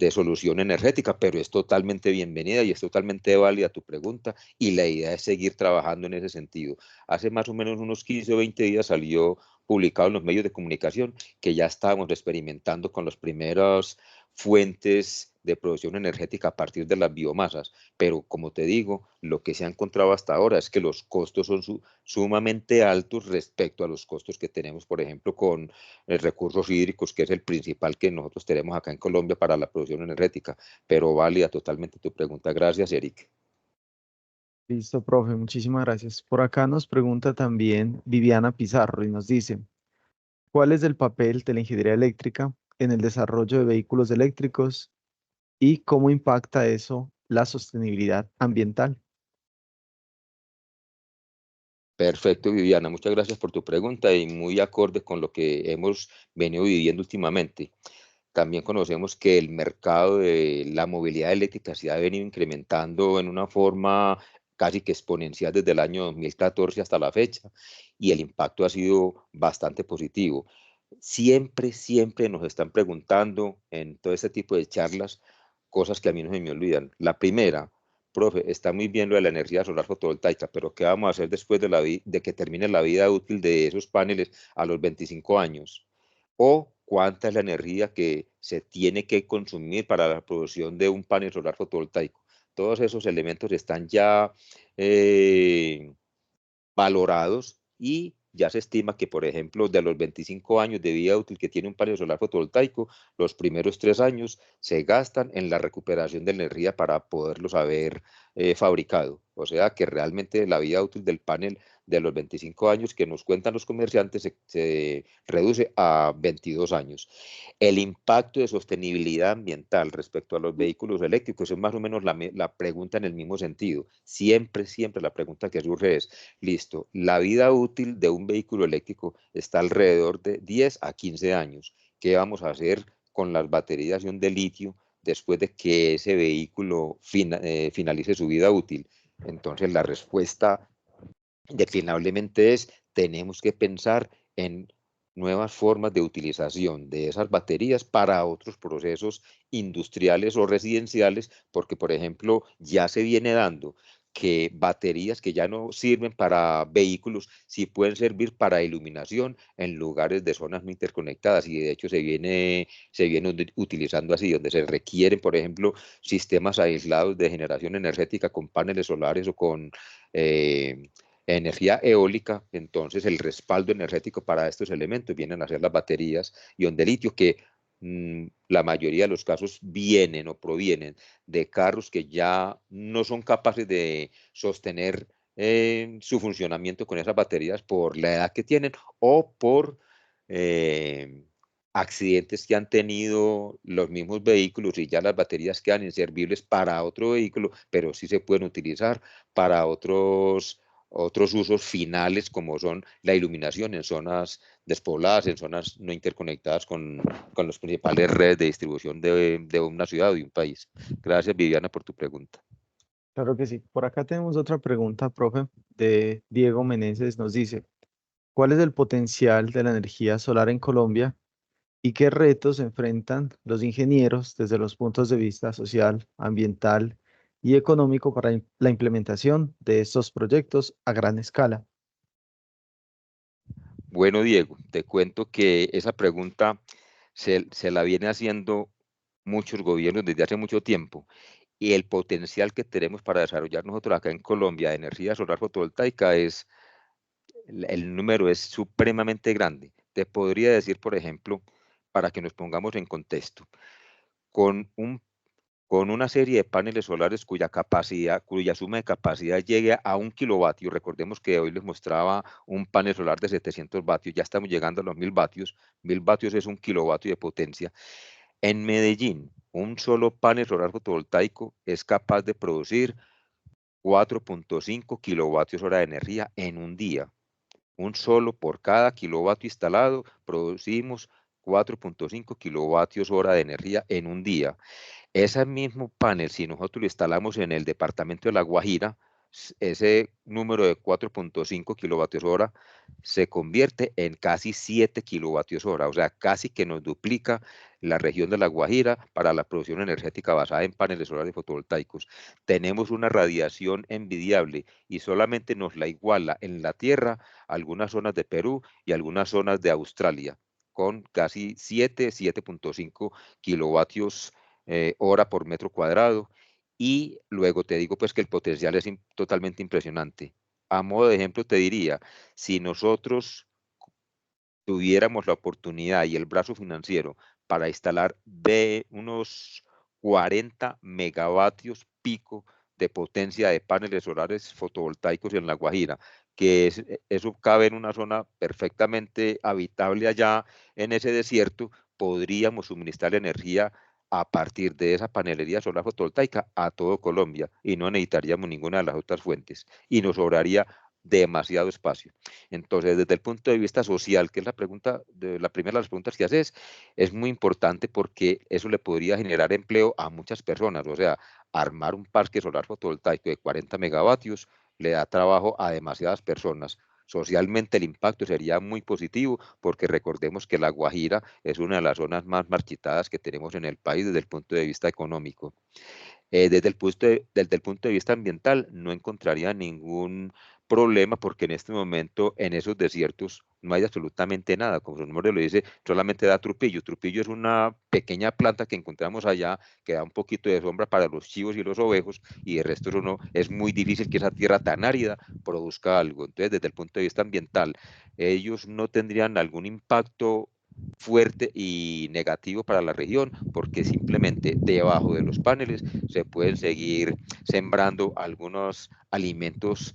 solución energética, pero es totalmente bienvenida y es totalmente válida tu pregunta, y la idea es seguir trabajando en ese sentido. Hace más o menos unos 15 o 20 días salió publicado en los medios de comunicación que ya estábamos experimentando con los primeros fuentes de producción energética a partir de las biomasas, pero como te digo, lo que se ha encontrado hasta ahora es que los costos son sumamente altos respecto a los costos que tenemos, por ejemplo, con recursos hídricos, que es el principal que nosotros tenemos acá en Colombia para la producción energética, pero válida totalmente tu pregunta. Gracias, Eric. Listo, profe, muchísimas gracias. Por acá nos pregunta también Viviana Pizarro y nos dice, ¿cuál es el papel de la ingeniería eléctrica en el desarrollo de vehículos eléctricos y cómo impacta eso la sostenibilidad ambiental? Perfecto, Viviana, muchas gracias por tu pregunta y muy acorde con lo que hemos venido viviendo últimamente. También conocemos que el mercado de la movilidad eléctrica se ha venido incrementando en una forma casi que exponencial desde el año 2014 hasta la fecha y el impacto ha sido bastante positivo. Siempre nos están preguntando en todo este tipo de charlas cosas que a mí no se me olvidan. La primera, profe, está muy bien lo de la energía solar fotovoltaica, pero ¿qué vamos a hacer después de que termine la vida útil de esos paneles a los 25 años? ¿O cuánta es la energía que se tiene que consumir para la producción de un panel solar fotovoltaico? Todos esos elementos están ya valorados y ya se estima que, por ejemplo, de los 25 años de vida útil que tiene un panel solar fotovoltaico, los primeros 3 años se gastan en la recuperación de energía para poderlos haber fabricado. O sea que realmente la vida útil del panel de los 25 años que nos cuentan los comerciantes se reduce a 22 años. El impacto de sostenibilidad ambiental respecto a los vehículos eléctricos es más o menos la pregunta en el mismo sentido. Siempre la pregunta que surge es, listo, la vida útil de un vehículo eléctrico está alrededor de 10 a 15 años. ¿Qué vamos a hacer con las baterías de litio después de que ese vehículo finalice su vida útil? Entonces la respuesta declinablemente es, tenemos que pensar en nuevas formas de utilización de esas baterías para otros procesos industriales o residenciales, porque, por ejemplo, ya se viene dando que baterías que ya no sirven para vehículos, sí pueden servir para iluminación en lugares de zonas no interconectadas, y de hecho se viene utilizando así, donde se requieren, por ejemplo, sistemas aislados de generación energética con paneles solares o con energía eólica. Entonces el respaldo energético para estos elementos vienen a ser las baterías ion de litio, que la mayoría de los casos vienen o provienen de carros que ya no son capaces de sostener su funcionamiento con esas baterías por la edad que tienen o por accidentes que han tenido los mismos vehículos, y ya las baterías quedan inservibles para otro vehículo, pero sí se pueden utilizar para otros usos finales, como son la iluminación en zonas despobladas, en zonas no interconectadas con las principales redes de distribución de una ciudad o de un país. Gracias, Viviana, por tu pregunta. Claro que sí. Por acá tenemos otra pregunta, profe, de Diego Meneses. Nos dice, ¿cuál es el potencial de la energía solar en Colombia y qué retos enfrentan los ingenieros desde los puntos de vista social, ambiental y económico para la implementación de estos proyectos a gran escala? Bueno, Diego, te cuento que esa pregunta se la viene haciendo muchos gobiernos desde hace mucho tiempo, y el potencial que tenemos para desarrollar nosotros acá en Colombia de energía solar fotovoltaica el número es supremamente grande. Te podría decir, por ejemplo, para que nos pongamos en contexto, con una serie de paneles solares cuya suma de capacidad llegue a 1 kilovatio. Recordemos que hoy les mostraba un panel solar de 700 vatios, ya estamos llegando a los 1000 vatios. 1000 vatios es 1 kilovatio de potencia. En Medellín, un solo panel solar fotovoltaico es capaz de producir 4.5 kilovatios hora de energía en un día. Un solo por cada kilovatio instalado producimos 4.5 kilovatios hora de energía en un día. Ese mismo panel, si nosotros lo instalamos en el departamento de La Guajira, ese número de 4.5 kilovatios hora se convierte en casi 7 kilovatios hora, o sea, casi que nos duplica la región de La Guajira para la producción energética basada en paneles solares fotovoltaicos. Tenemos una radiación envidiable y solamente nos la iguala en la Tierra algunas zonas de Perú y algunas zonas de Australia. con casi 7.5 kilovatios hora por metro cuadrado. Y luego te digo pues que el potencial es totalmente impresionante. A modo de ejemplo te diría, si nosotros tuviéramos la oportunidad y el brazo financiero para instalar de unos 40 megavatios pico de potencia de paneles solares fotovoltaicos en La Guajira, que eso cabe en una zona perfectamente habitable allá en ese desierto, podríamos suministrar energía a partir de esa panelería solar fotovoltaica a todo Colombia y no necesitaríamos ninguna de las otras fuentes y nos sobraría demasiado espacio. Entonces, desde el punto de vista social, que es la primera de las preguntas que haces, es muy importante porque eso le podría generar empleo a muchas personas. O sea, armar un parque solar fotovoltaico de 40 megavatios le da trabajo a demasiadas personas. Socialmente el impacto sería muy positivo porque recordemos que La Guajira es una de las zonas más marchitadas que tenemos en el país desde el punto de vista económico. Desde el punto de vista ambiental, no encontraría ningún problema porque en este momento en esos desiertos no hay absolutamente nada, como su nombre lo dice, solamente da trupillo. Trupillo es una pequeña planta que encontramos allá que da un poquito de sombra para los chivos y los ovejos y el resto eso no, es muy difícil que esa tierra tan árida produzca algo. Entonces, desde el punto de vista ambiental, ellos no tendrían algún impacto fuerte y negativo para la región porque simplemente debajo de los paneles se pueden seguir sembrando algunos alimentos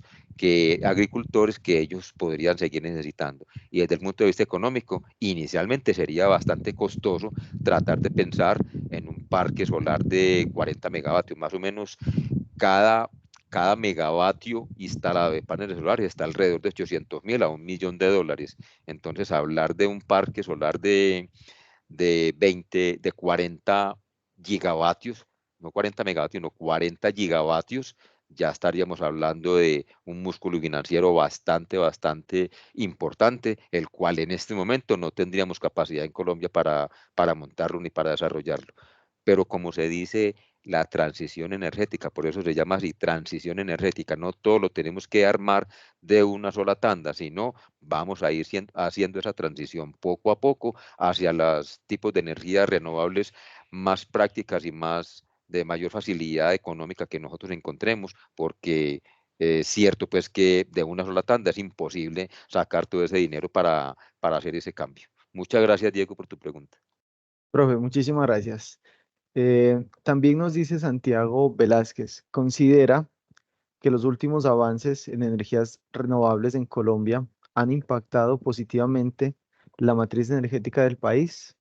agricultores que ellos podrían seguir necesitando. Y desde el punto de vista económico, inicialmente sería bastante costoso tratar de pensar en un parque solar de 40 megavatios, más o menos cada megavatio instalado de paneles solares está alrededor de 800.000 a $1.000.000. Entonces, hablar de un parque solar de 40 gigavatios, no 40 megavatios, no 40 gigavatios, ya estaríamos hablando de un músculo financiero bastante importante, el cual en este momento no tendríamos capacidad en Colombia para montarlo ni para desarrollarlo. Pero como se dice, la transición energética, por eso se llama así, transición energética, no todo lo tenemos que armar de una sola tanda, sino vamos a ir haciendo esa transición poco a poco hacia los tipos de energías renovables más prácticas y de mayor facilidad económica que nosotros encontremos, porque es cierto pues que de una sola tanda es imposible sacar todo ese dinero para hacer ese cambio. Muchas gracias, Diego, por tu pregunta. Profe, muchísimas gracias. También nos dice Santiago Velázquez, ¿considera que los últimos avances en energías renovables en Colombia han impactado positivamente la matriz energética del país?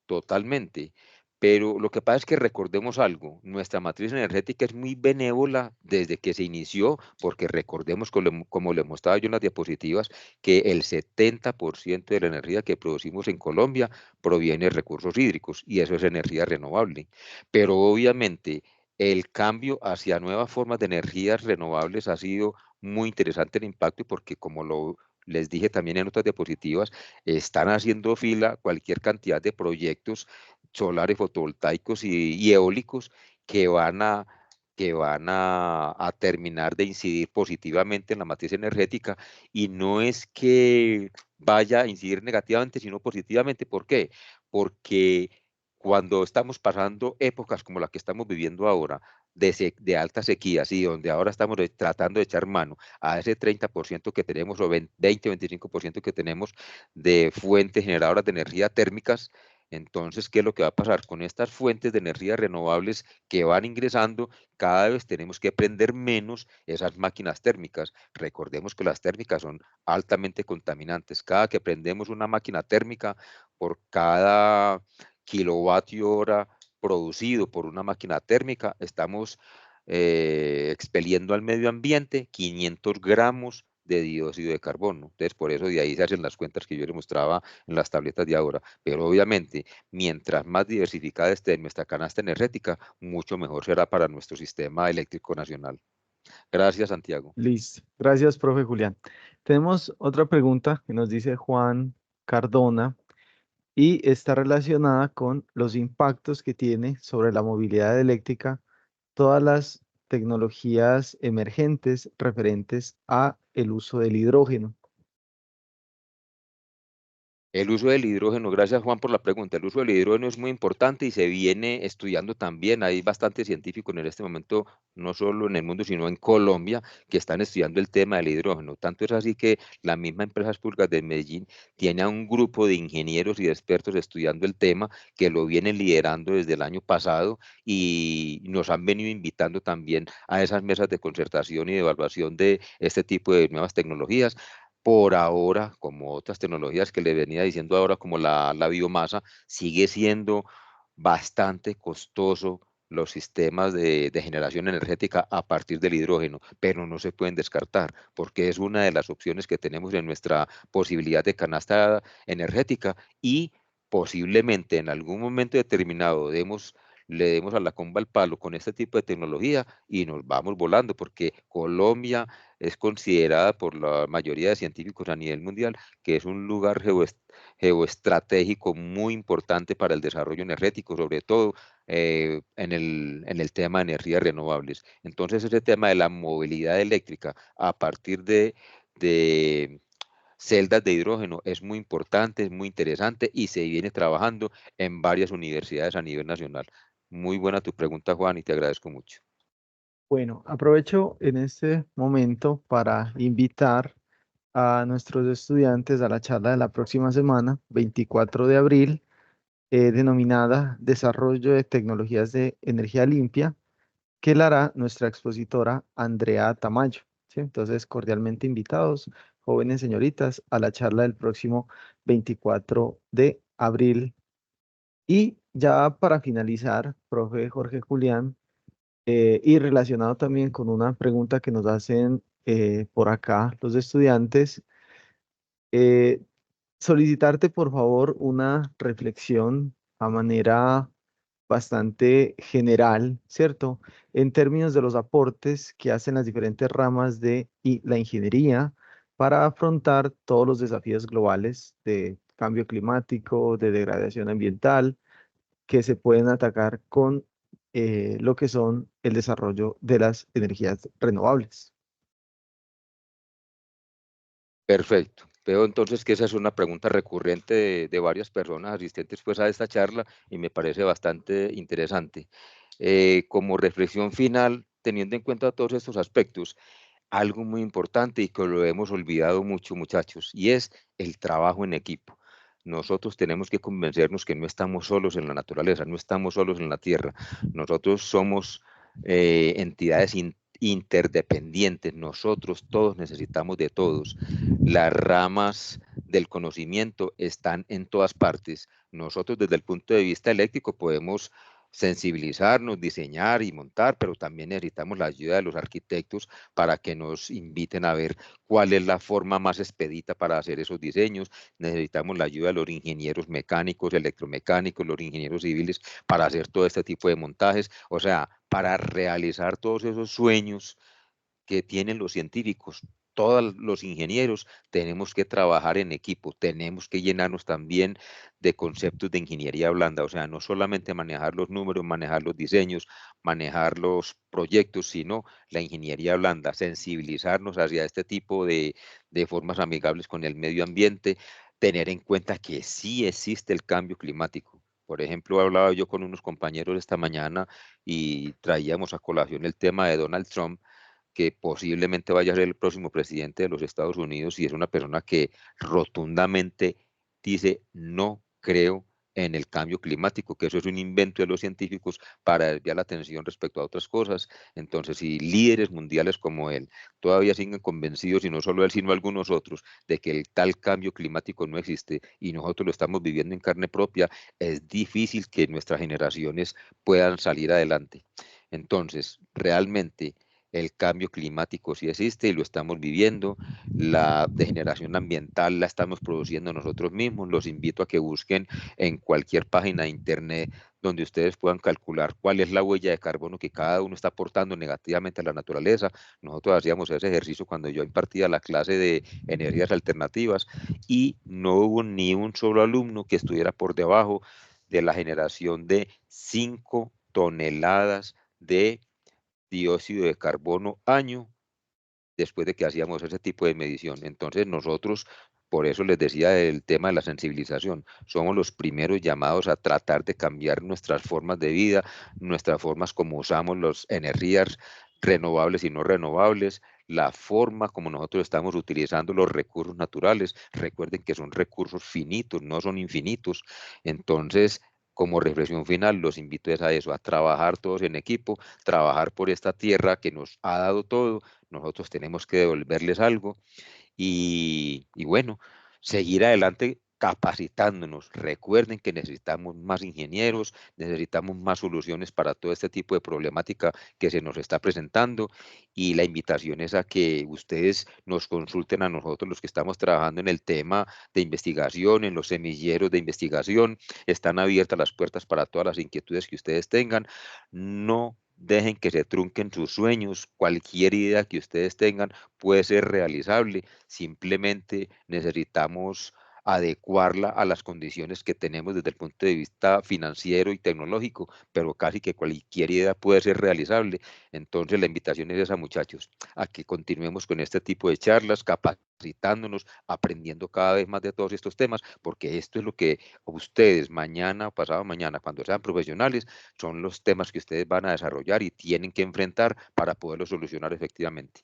Totalmente. Pero lo que pasa es que recordemos algo, nuestra matriz energética es muy benévola desde que se inició, porque recordemos, como le mostraba yo en las diapositivas, que el 70% de la energía que producimos en Colombia proviene de recursos hídricos y eso es energía renovable. Pero obviamente el cambio hacia nuevas formas de energías renovables ha sido muy interesante el impacto porque les dije también en otras diapositivas, están haciendo fila cualquier cantidad de proyectos solares fotovoltaicos y eólicos que van a terminar de incidir positivamente en la matriz energética y no es que vaya a incidir negativamente, sino positivamente. ¿Por qué? Porque cuando estamos pasando épocas como la que estamos viviendo ahora, de alta sequía, y donde ahora estamos tratando de echar mano a ese 30% que tenemos o 20-25% que tenemos de fuentes generadoras de energía térmicas. Entonces, ¿qué es lo que va a pasar? Con estas fuentes de energía renovables que van ingresando, cada vez tenemos que prender menos esas máquinas térmicas. Recordemos que las térmicas son altamente contaminantes. Cada que prendemos una máquina térmica, por cada kilovatio hora producido por una máquina térmica, estamos expeliendo al medio ambiente 500 gramos de dióxido de carbono. Entonces, por eso de ahí se hacen las cuentas que yo les mostraba en las tabletas de ahora. Pero obviamente, mientras más diversificada esté nuestra canasta energética, mucho mejor será para nuestro sistema eléctrico nacional. Gracias, Santiago. Listo. Gracias, profe Julián. Tenemos otra pregunta que nos dice Juan Cardona y está relacionada con los impactos que tiene sobre la movilidad eléctrica todas las tecnologías emergentes referentes a el uso del hidrógeno. El uso del hidrógeno, gracias Juan por la pregunta, el uso del hidrógeno es muy importante y se viene estudiando también. Hay bastantes científicos en este momento, no solo en el mundo, sino en Colombia, que están estudiando el tema del hidrógeno. Tanto es así que la misma Empresas Públicas de Medellín tiene a un grupo de ingenieros y de expertos estudiando el tema, que lo vienen liderando desde el año pasado y nos han venido invitando también a esas mesas de concertación y de evaluación de este tipo de nuevas tecnologías. Por ahora, como otras tecnologías que le venía diciendo ahora, como la biomasa, sigue siendo bastante costoso los sistemas de generación energética a partir del hidrógeno, pero no se pueden descartar, porque es una de las opciones que tenemos en nuestra posibilidad de canasta energética y posiblemente en algún momento determinado le demos a la comba al palo con este tipo de tecnología y nos vamos volando, porque Colombia es considerada por la mayoría de científicos a nivel mundial que es un lugar geoestratégico muy importante para el desarrollo energético, sobre todo en el tema de energías renovables. Entonces, ese tema de la movilidad eléctrica a partir de celdas de hidrógeno es muy importante, es muy interesante y se viene trabajando en varias universidades a nivel nacional. Muy buena tu pregunta, Juan, y te agradezco mucho. Bueno, aprovecho en este momento para invitar a nuestros estudiantes a la charla de la próxima semana, 24 de abril, denominada Desarrollo de Tecnologías de Energía Limpia, que la hará nuestra expositora Andrea Tamayo. ¿Sí? Entonces, cordialmente invitados, jóvenes señoritas, a la charla del próximo 24 de abril. Y ya para finalizar, profe Jorge Julián, y relacionado también con una pregunta que nos hacen por acá los estudiantes, eh, solicitarte por favor una reflexión a manera bastante general, ¿cierto? En términos de los aportes que hacen las diferentes ramas de la ingeniería para afrontar todos los desafíos globales de cambio climático, de degradación ambiental, que se pueden atacar con lo que son el desarrollo de las energías renovables. Perfecto. Veo entonces que esa es una pregunta recurrente de varias personas asistentes pues, a esta charla y me parece bastante interesante. Como reflexión final, teniendo en cuenta todos estos aspectos, algo muy importante y que lo hemos olvidado mucho, muchachos, y es el trabajo en equipo. Nosotros tenemos que convencernos que no estamos solos en la naturaleza, no estamos solos en la tierra. Nosotros somos entidades interdependientes. Nosotros todos necesitamos de todos. Las ramas del conocimiento están en todas partes. Nosotros desde el punto de vista eléctrico podemos sensibilizarnos, diseñar y montar, pero también necesitamos la ayuda de los arquitectos para que nos inviten a ver cuál es la forma más expedita para hacer esos diseños. Necesitamos la ayuda de los ingenieros mecánicos, electromecánicos, los ingenieros civiles para hacer todo este tipo de montajes, o sea, para realizar todos esos sueños que tienen los científicos, todos los ingenieros, tenemos que trabajar en equipo, tenemos que llenarnos también de conceptos de ingeniería blanda, o sea, no solamente manejar los números, manejar los diseños, manejar los proyectos, sino la ingeniería blanda, sensibilizarnos hacia este tipo de formas amigables con el medio ambiente, tener en cuenta que sí existe el cambio climático. Por ejemplo, hablaba yo con unos compañeros esta mañana y traíamos a colación el tema de Donald Trump, que posiblemente vaya a ser el próximo presidente de los Estados Unidos y es una persona que rotundamente dice no creo en el cambio climático, que eso es un invento de los científicos para desviar la atención respecto a otras cosas. Entonces, si líderes mundiales como él todavía siguen convencidos, y no solo él, sino algunos otros, de que el tal cambio climático no existe y nosotros lo estamos viviendo en carne propia, es difícil que nuestras generaciones puedan salir adelante. Entonces, realmente el cambio climático sí existe y lo estamos viviendo. La degeneración ambiental la estamos produciendo nosotros mismos. Los invito a que busquen en cualquier página de internet donde ustedes puedan calcular cuál es la huella de carbono que cada uno está aportando negativamente a la naturaleza. Nosotros hacíamos ese ejercicio cuando yo impartía la clase de energías alternativas y no hubo ni un solo alumno que estuviera por debajo de la generación de 5 toneladas de dióxido de carbono año después de que hacíamos ese tipo de medición. Entonces nosotros, por eso les decía el tema de la sensibilización, somos los primeros llamados a tratar de cambiar nuestras formas de vida, nuestras formas como usamos las energías renovables y no renovables, la forma como nosotros estamos utilizando los recursos naturales. Recuerden que son recursos finitos, no son infinitos. Entonces, como reflexión final, los invito a eso, a trabajar todos en equipo, trabajar por esta tierra que nos ha dado todo. Nosotros tenemos que devolverles algo y bueno, seguir adelante capacitándonos. Recuerden que necesitamos más ingenieros, necesitamos más soluciones para todo este tipo de problemática que se nos está presentando, y la invitación es a que ustedes nos consulten a nosotros, los que estamos trabajando en el tema de investigación, en los semilleros de investigación. Están abiertas las puertas para todas las inquietudes que ustedes tengan. No dejen que se trunquen sus sueños. Cualquier idea que ustedes tengan puede ser realizable. Simplemente necesitamos adecuarla a las condiciones que tenemos desde el punto de vista financiero y tecnológico, pero casi que cualquier idea puede ser realizable. Entonces la invitación es esa, muchachos, a que continuemos con este tipo de charlas, capacitándonos, aprendiendo cada vez más de todos estos temas, porque esto es lo que ustedes mañana o pasado mañana, cuando sean profesionales, son los temas que ustedes van a desarrollar y tienen que enfrentar para poderlos solucionar efectivamente.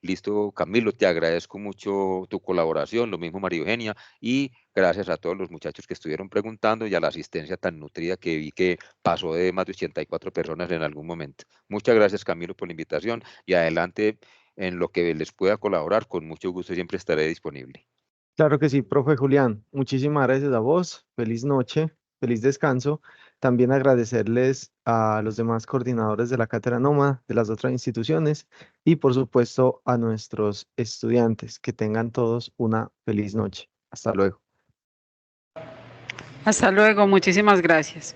Listo, Camilo, te agradezco mucho tu colaboración, lo mismo María Eugenia, y gracias a todos los muchachos que estuvieron preguntando y a la asistencia tan nutrida que vi que pasó de más de 84 personas en algún momento. Muchas gracias, Camilo, por la invitación, y adelante en lo que les pueda colaborar, con mucho gusto siempre estaré disponible. Claro que sí, profe Julián. Muchísimas gracias a vos. Feliz noche, feliz descanso. También agradecerles a los demás coordinadores de la Cátedra Noma, de las otras instituciones y por supuesto a nuestros estudiantes. Que tengan todos una feliz noche. Hasta luego. Hasta luego, muchísimas gracias.